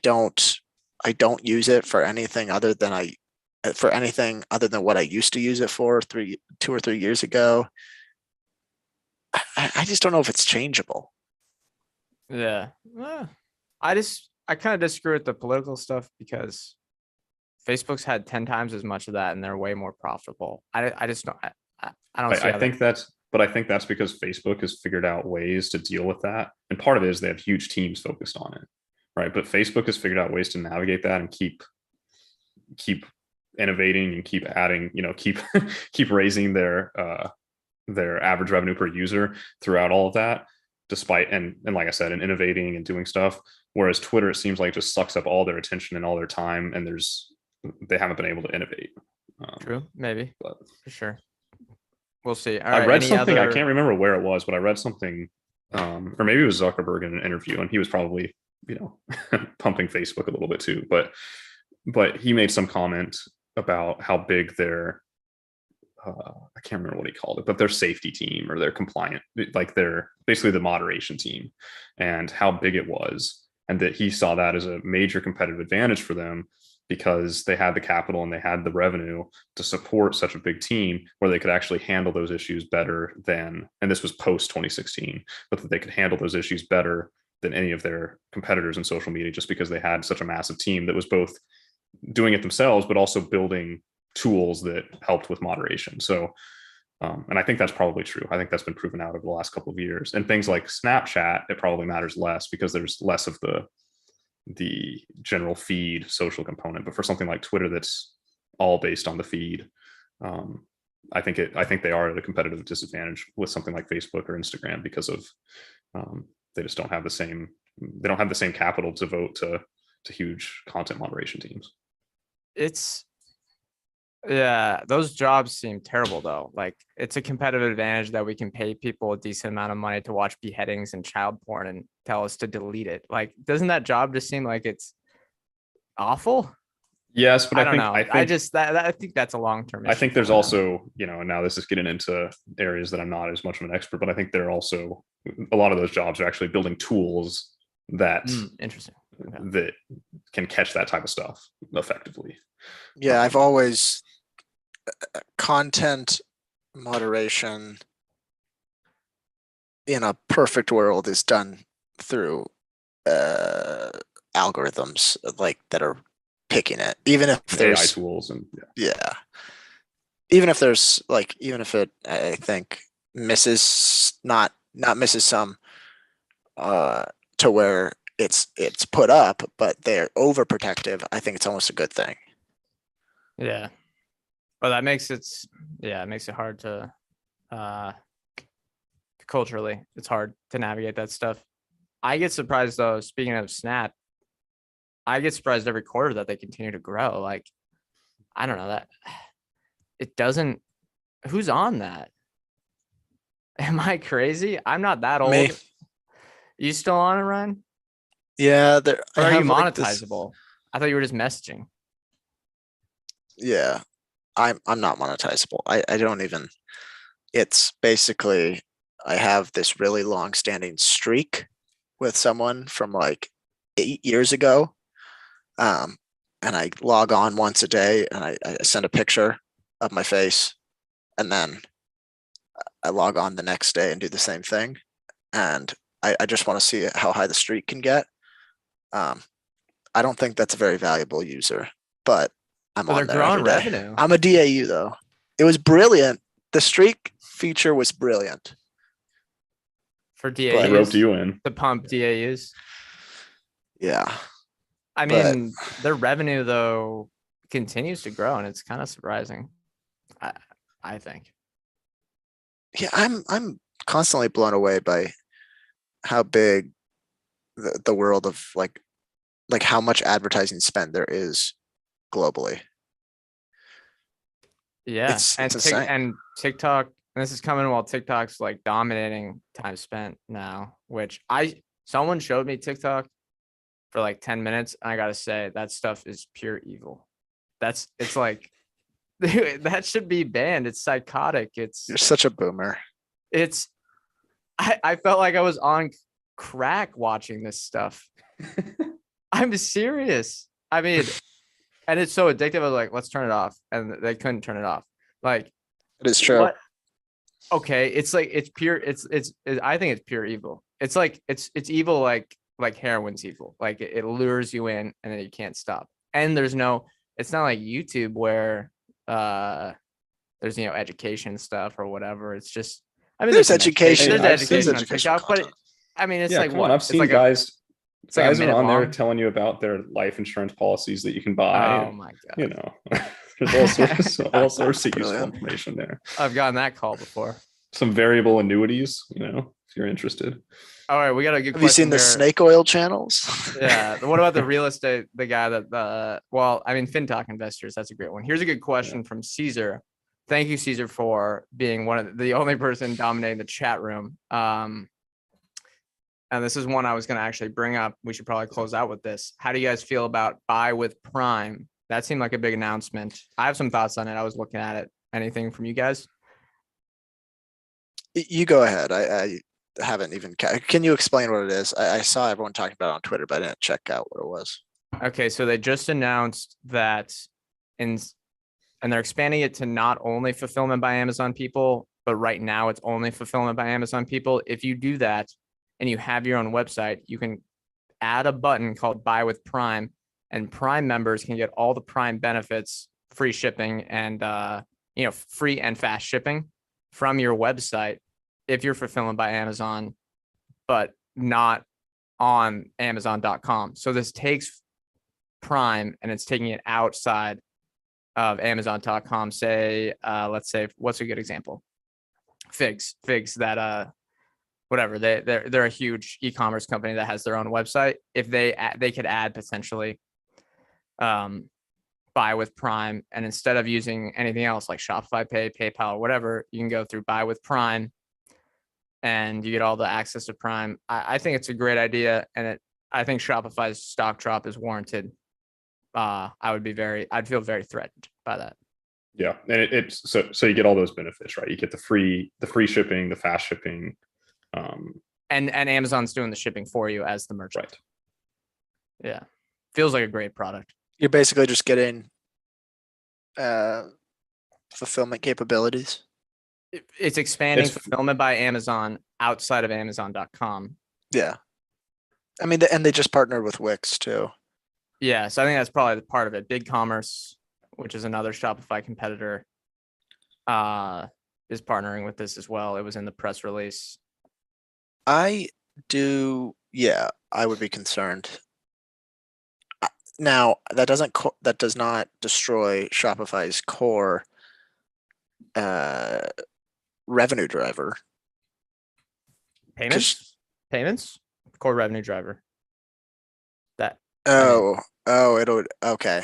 don't use it for anything other than what I used to use it for 2 or 3 years ago. I just don't know if it's changeable. Yeah. I kind of disagree with the political stuff because Facebook's had 10 times as much of that and they're way more profitable. I just don't. I don't see. I think that's because Facebook has figured out ways to deal with that, and part of it is they have huge teams focused on it, right? But Facebook has figured out ways to navigate that and keep innovating and keep adding, keep raising their average revenue per user throughout all of that, despite and like I said, and innovating and doing stuff. Whereas Twitter, it seems like it just sucks up all their attention and all their time, and they haven't been able to innovate. True, maybe, but for sure. We'll see. All I right, read something, I can't remember where it was, but I read something, or maybe it was Zuckerberg in an interview, and he was probably, pumping Facebook a little bit too. But he made some comment about how big their, I can't remember what he called it, but their safety team or their compliant, like their basically the moderation team, and how big it was, and that he saw that as a major competitive advantage for them because they had the capital and they had the revenue to support such a big team where they could actually handle those issues better than, and this was post 2016, but that they could handle those issues better than any of their competitors in social media, just because they had such a massive team that was both doing it themselves, but also building tools that helped with moderation. So, and I think that's probably true. I think that's been proven out over the last couple of years. And things like Snapchat, it probably matters less because there's less of the general feed social component. But for something like Twitter, that's all based on the feed, I think they are at a competitive disadvantage with something like Facebook or Instagram because of they just don't have the same capital to devote to huge content moderation teams. Yeah, those jobs seem terrible though. Like it's a competitive advantage that we can pay people a decent amount of money to watch beheadings and child porn and tell us to delete it. Like, doesn't that job just seem like it's awful? Yes, but I I don't think know. I just I think that's a long-term I issue think there's for them. also, and now this is getting into areas that I'm not as much of an expert, but I think there are also a lot of those jobs are actually building tools that Interesting. Okay. that can catch that type of stuff effectively. Yeah, I've always content moderation in a perfect world is done through algorithms like that are picking it, even if AI there's tools and yeah, even if there's like, even if it, I think misses, not misses some to where it's put up, but they're overprotective, I think it's almost a good thing. Yeah. Well, that makes it hard to culturally, it's hard to navigate that stuff. I get surprised though, speaking of Snap, I get surprised every quarter that they continue to grow. Like, I don't know that it doesn't, who's on that? Am I crazy? I'm not that Me. old. You still on it, Ryan? Yeah, there. Or I are you have like this. monetizable? I thought you were just messaging. Yeah, I'm not monetizable. I don't even. It's basically I have this really long standing streak with someone from like 8 years ago. And I log on once a day and I send a picture of my face, and then I log on the next day and do the same thing. And I just want to see how high the streak can get. I don't think that's a very valuable user, but I'm But they're on there every growing day. revenue I'm a DAU though. It was brilliant. The streak feature was brilliant. for they But roped DAUs you in. to pump DAUs. yeah, I but mean, their revenue though continues to grow, and it's kind of surprising. I I think. yeah, I'm constantly blown away by how big the world of like how much advertising spend there is globally. Yeah, It's insane. and TikTok. And this is coming while TikTok's like dominating time spent now. Which someone showed me TikTok for like 10 minutes, and I gotta say that stuff is pure evil. It's like that should be banned. It's psychotic. You're such a boomer. It's I felt like I was on crack watching this stuff. I'm serious. I mean, and it's so addictive. I was like, let's turn it off. And they couldn't turn it off. Like, It is true. what? Okay. It's like, it's pure. I think it's pure evil. It's like, it's evil. Like heroin's evil. Like it lures you in and then you can't stop. And it's not like YouTube where, there's, education stuff or whatever. It's just, I mean, There's some education. There's Hey, education on educational TikTok, but content. I mean, it's Yeah, like come what? on. I've It's seen like guys like a guys are minute on there long. telling you about their life insurance policies that you can buy. Oh And, my God. there's all sorts of useful Brilliant. information there. I've gotten that call before. Some variable annuities, if you're interested. All right, we got a good Have you question seen the here. snake oil channels? Yeah. What about the real estate? The guy that FinTalk investors. That's a great one. Here's a good question from Caesar. Thank you, Caesar, for being one of the only person dominating the chat room. And this is one I was going to actually bring up. We should probably close out with this. How do you guys feel about buy with Prime? That seemed like a big announcement. I have some thoughts on it. I was looking at it. Anything from you guys? You go ahead. I haven't even. Can you explain what it is? I saw everyone talking about it on Twitter, but I didn't check out what it was. Okay, so they just announced that and they're expanding it to not only fulfillment by Amazon people, but right now it's only fulfillment by Amazon people. If you do that and you have your own website, you can add a button called Buy with Prime, and Prime members can get all the Prime benefits, free shipping, and free and fast shipping from your website if you're fulfillment by Amazon, but not on Amazon.com. So this takes Prime and it's taking it outside of Amazon.com. Say, let's say, what's a good example? Figs that whatever, they're a huge e-commerce company that has their own website. If they could add potentially buy with Prime, and instead of using anything else like Shopify Pay, PayPal, or whatever, you can go through buy with Prime, and you get all the access to Prime. I think it's a great idea, and I think Shopify's stock drop is warranted. I'd feel very threatened by that. Yeah, and it's so you get all those benefits, right? You get the free shipping, the fast shipping, and Amazon's doing the shipping for you as the merchant. Right. Yeah, feels like a great product. You're basically just getting fulfillment capabilities. It's expanding It's- fulfillment by Amazon outside of Amazon.com. Yeah. I mean, and they just partnered with Wix too. Yeah, so I think that's probably the part of it. BigCommerce, which is another Shopify competitor, is partnering with this as well. It was in the press release. I would be concerned. Now that does not destroy Shopify's core revenue driver. Payments, core revenue driver. That. Okay.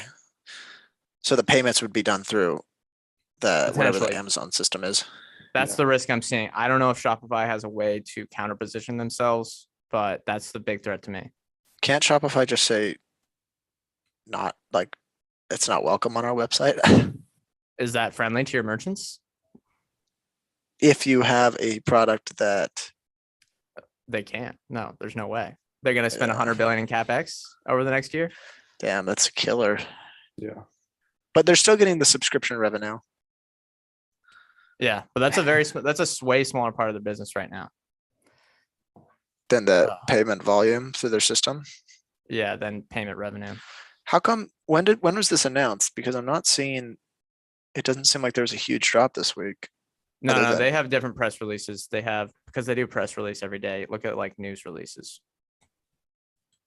So the payments would be done through whatever the Potentially. Amazon system is. That's the risk I'm seeing. I don't know if Shopify has a way to counter position themselves, but that's the big threat to me. Can't Shopify just say not like it's not welcome on our website? Is that friendly to your merchants? If you have a product that They can't. No, there's no way. They're going to spend Yeah. 100 billion in CapEx over the next year. damn, that's a killer. Yeah. But they're still getting the subscription revenue. Yeah, but that's a way smaller part of the business right now. Than the Oh. payment volume through their system. Yeah, then payment revenue. How come? When was this announced? Because I'm not seeing. It doesn't seem like there's a huge drop this week. No, Other no, than- they have different press releases. They have, because they do press release every day. Look at like news releases.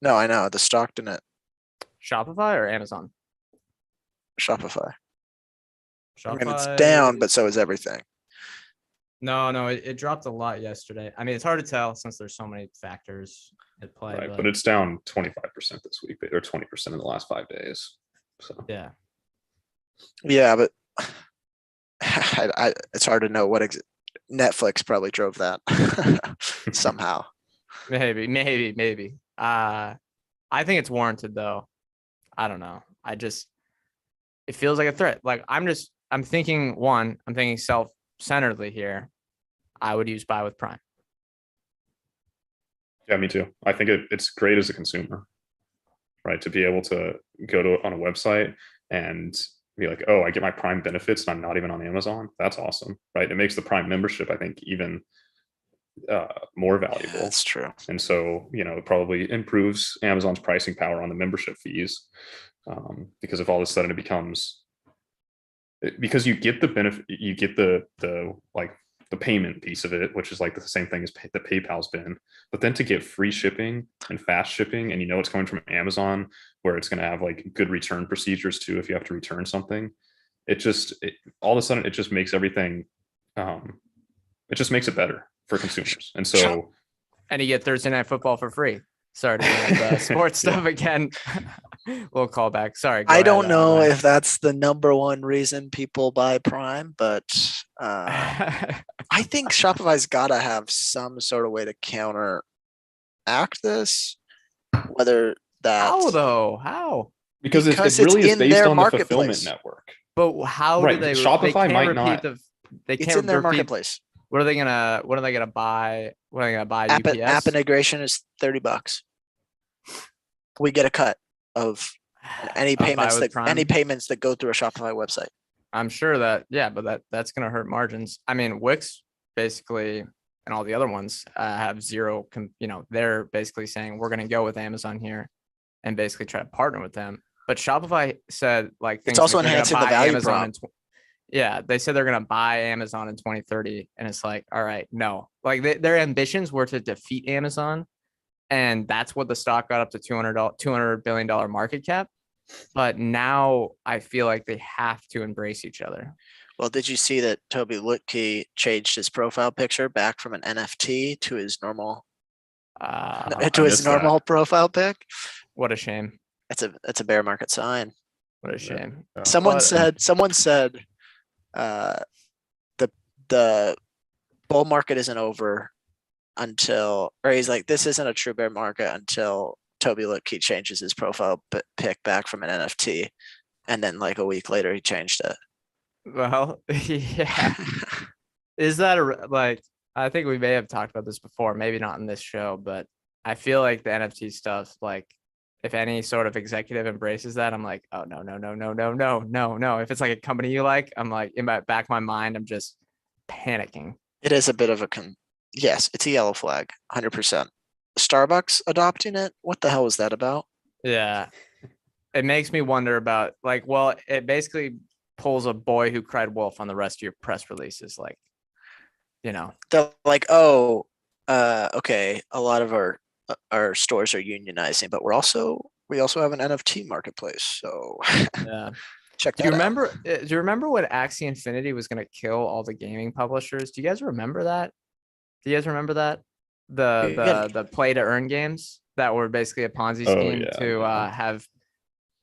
No, I know the stock didn't. Shopify or Amazon? Shopify. I mean, it's Shopify- down, but so is everything. No, it dropped a lot yesterday. I mean, it's hard to tell since there's so many factors at play. Right, but it's down 25% this week, or 20% in the last 5 days. So yeah. Yeah, but it's hard to know what Netflix probably drove that somehow. Maybe. I think it's warranted though. I don't know. It feels like a threat. Like I'm thinking self-centeredly here. I would use buy with Prime. yeah, me too. I think it's great as a consumer, right? To be able to go on a website and be like, oh, I get my Prime benefits and I'm not even on Amazon. That's awesome, right? It makes the Prime membership, I think, even more valuable. That's true. And so, it probably improves Amazon's pricing power on the membership fees, because if all of a sudden it becomes, because you get the benefit, you get the payment piece of it, which is like the same thing as the PayPal's been, but then to get free shipping and fast shipping, and it's coming from Amazon, where it's going to have like good return procedures too if you have to return something. All of a sudden it just makes everything, it just makes it better for consumers. And so, and you get Thursday Night Football for free. Sorry to bring up sports stuff again. Little callback. Sorry. I don't know if that's the number one reason people buy Prime, but I think Shopify's got to have some sort of way to counteract this. Whether that How though? How? because it Because really it's is in based their on the fulfillment marketplace. network. But how Right, do they? Shopify they can't might repeat not. They it's can't in their repeat- marketplace. What are they gonna buy? What are they gonna buy? App, UPS? app integration is $30. We get a cut of any Buy payments with Prime? that go through a Shopify website. I'm sure that, yeah, but that's gonna hurt margins. I mean, Wix basically and all the other ones have zero. They're basically saying we're gonna go with Amazon here, and basically try to partner with them. But Shopify said like things also like they're gonna enhancing the buy value Amazon prop. in yeah, they said they're gonna buy Amazon in 2030, and it's like, all right, no, like their ambitions were to defeat Amazon, and that's what the stock got up to $200 billion market cap. But now I feel like they have to embrace each other. Well, did you see that Toby Lutke changed his profile picture back from an NFT to his normal I missed that. profile pic? What a shame. It's a bear market sign. What a shame. Yeah. Someone But- said, the bull market isn't over until, or he's like, this isn't a true bear market until Toby Lutke changes his profile pic back from an NFT, and then like a week later he changed it. Well, yeah. Is that like, I think we may have talked about this before, maybe not in this show, but I feel like the NFT stuff, like if any sort of executive embraces that, I'm like, oh no, no, no, no, no, no, no, no. If it's like a company you like, I'm like in my back of my mind, I'm just panicking. It is a bit of a yes, it's a yellow flag, 100%. Starbucks adopting it. What the hell was that about? Yeah. It makes me wonder about like, well, it basically pulls a boy who cried wolf on the rest of your press releases. Like, They're like, oh, okay, a lot of our stores are unionizing, but we also have an NFT marketplace. So yeah. check Do that you out. remember? Do you remember when Axie Infinity was going to kill all the gaming publishers? Do you guys remember that? Do you guys remember that? The play to earn games that were basically a Ponzi Oh, scheme yeah, to yeah. have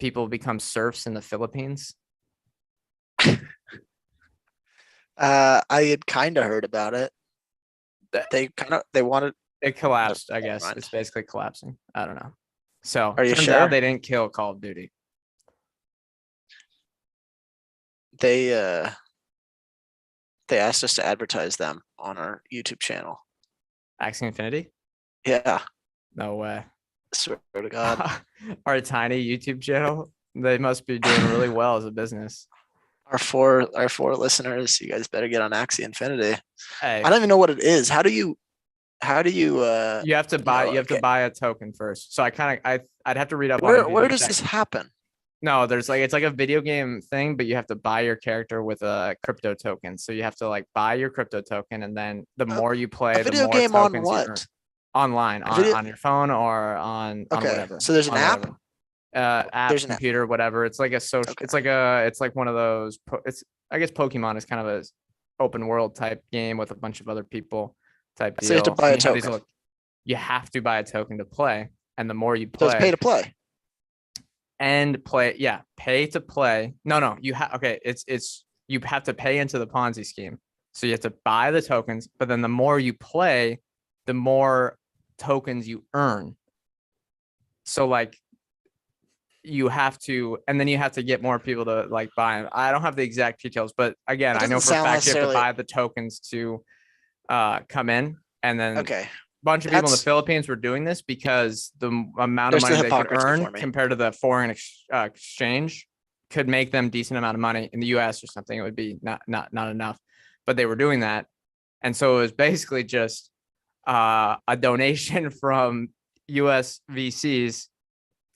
people become serfs in the Philippines. I had kind of heard about it. They wanted. It collapsed, I never guess. mind. It's basically collapsing. I don't know. So Are you turns sure? out they didn't kill Call of Duty. They asked us to advertise them on our YouTube channel. Axie Infinity? Yeah, No way. swear to God. Our tiny YouTube channel. They must be doing really well as a business. Our four listeners, you guys better get on Axie Infinity. Hey, I don't even know what it is. How do you you have to buy. know, You have to okay. buy a token first. So I'd have to read up on it. where does this happen? No, there's like it's like a video game thing, but you have to buy your character with a crypto token. So you have to like buy your crypto token, and then the more you play, A the video more game on tokens you earn. what? Online, A video- on your phone or on Okay, whatever. so there's an on app? whatever. App, There's an app. computer, whatever. It's like a social. Okay. It's like one of those. It's I guess Pokemon is kind of a open world type game with a bunch of other people type deal. So you have to buy a And you have these token. little- you have to buy a token to play, and the more you So it's play pay to play. and play, yeah, pay to play. No, you have okay. It's you have to pay into the Ponzi scheme. So you have to buy the tokens, but then the more you play, the more tokens you earn. So like you have to, and then you have to get more people to like buy them. I don't have the exact details, but again, That I know doesn't for a sound fact you have to necessarily- buy the tokens to come in, and then Okay. a bunch of people in the That's- Philippines were doing this because the amount of There's the money they could hypocrisy earn for me. compared to the foreign exchange could make them decent amount of money. In the US or something, it would be not enough, but they were doing that. And so it was basically just a donation from US VCs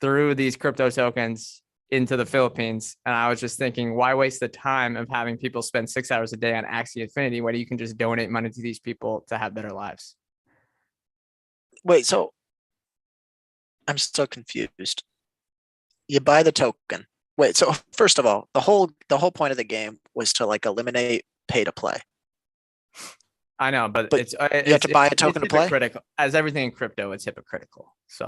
through these crypto tokens into the Philippines. And I was just thinking, why waste the time of having people spend 6 hours a day on Axie Infinity when you can just donate money to these people to have better lives? Wait, so I'm still confused. You buy the token. Wait, so first of all, the whole point of the game was to like eliminate pay to play. I know, but But it's you have to buy a token to play? hypocritical. As everything in crypto, it's hypocritical. So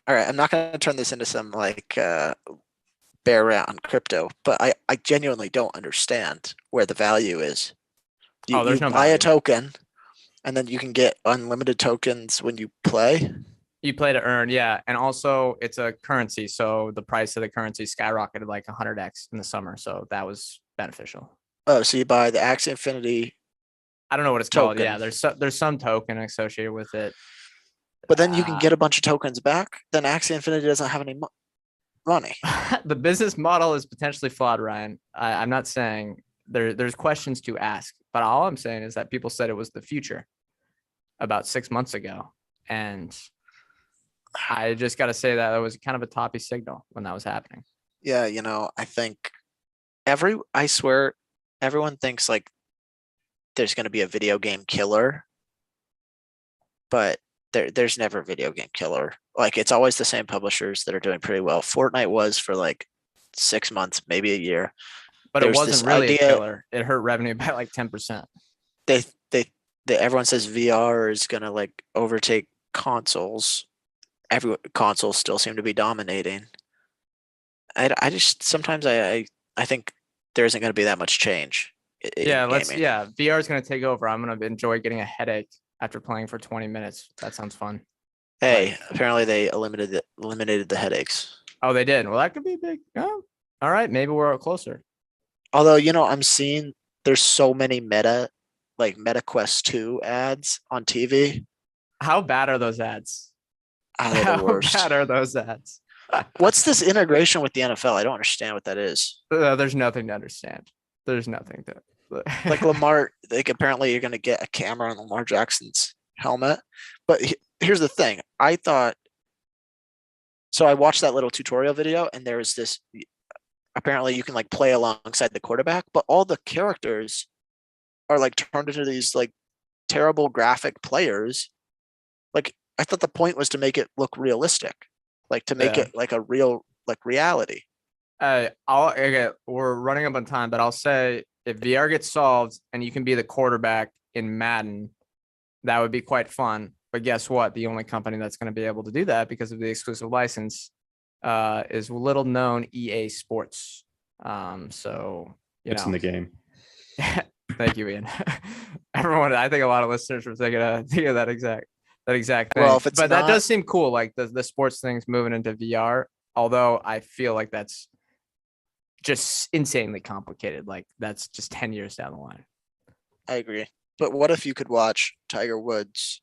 All right, I'm not going to turn this into some like bear rant on crypto, but I genuinely don't understand where the value is. You, there's you no buy value. a token, and then you can get unlimited tokens when you play. You play to earn, yeah, and also it's a currency, so the price of the currency skyrocketed like 100x in the summer, so that was beneficial. Oh, so you buy the Axie Infinity, I don't know what it's called. Token. Yeah, there's some token associated with it. but then you can get a bunch of tokens back. Then Axie Infinity doesn't have any money. The business model is potentially flawed, Ryan. I'm not saying there's questions to ask, but all I'm saying is that people said it was the future about 6 months ago, and I just got to say that was kind of a toppy signal when that was happening. Yeah, I think I swear everyone thinks like there's going to be a video game killer, but there's never a video game killer. Like it's always the same publishers that are doing pretty well. Fortnite was for like 6 months, maybe a year. But it There's wasn't this really a idea- killer. It hurt revenue by like 10%. They everyone says VR is going to like overtake consoles. Every consoles still seem to be dominating. I just sometimes I think there isn't going to be that much change in gaming. VR is going to take over. I'm going to enjoy getting a headache after playing for 20 minutes. That sounds fun. Hey, apparently they eliminated the headaches. Oh, they did. Well, that could be big. Oh, all right. Maybe we're closer. Although, I'm seeing there's so many Meta Quest 2 ads on TV. How bad are those ads? They're the worst. How bad are those ads? What's this integration with the NFL? I don't understand what that is. There's nothing to understand. There's nothing to like Lamar. Apparently you're going to get a camera on Lamar Jackson's helmet. But here's the thing. I watched that little tutorial video, and there was this. Apparently you can play alongside the quarterback, but all the characters are turned into these terrible graphic players. I thought the point was to make it look realistic. To make it a real reality. We're running up on time, but I'll say if VR gets solved and you can be the quarterback in Madden, that would be quite fun. But guess what? The only company that's going to be able to do that because of the exclusive license is little known EA Sports. So it's in the game. Thank you, Ian. Everyone, I think a lot of listeners were thinking of that exact thing. Well, if it's but that does seem cool. The sports things moving into VR. Although I feel like that's just insanely complicated. That's just 10 years down the line. I agree. But what if you could watch Tiger Woods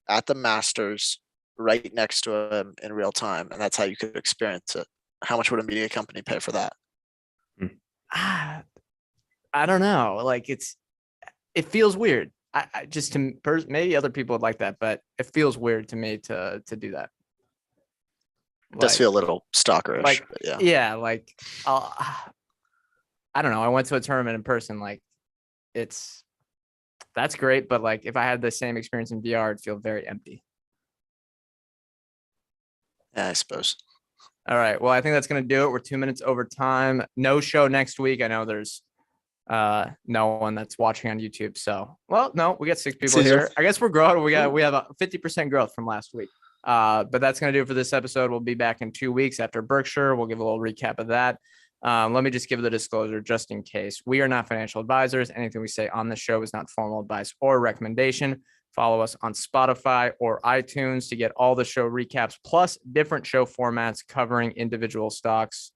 at the Masters right next to him in real time, and that's how you could experience it? How much would a media company pay for that? I don't know. It feels weird. I just maybe other people would like that, but it feels weird to me to do that. It does feel a little stalkerish. Yeah. I don't know. I went to a tournament in person. That's great, but if I had the same experience in VR, it'd feel very empty. Yeah, I suppose. All right. Well, I think that's gonna do it. We're 2 minutes over time. No show next week. I know there's no one that's watching on YouTube. So, no, we got 6 people here. I guess we're growing. We have a 50% growth from last week. But that's going to do it for this episode. We'll be back in 2 weeks after Berkshire. We'll give a little recap of that. Let me just give the disclosure just in case. We are not financial advisors. Anything we say on the show is not formal advice or recommendation. Follow us on Spotify or iTunes to get all the show recaps plus different show formats covering individual stocks.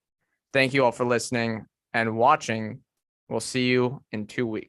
Thank you all for listening and watching. We'll see you in 2 weeks.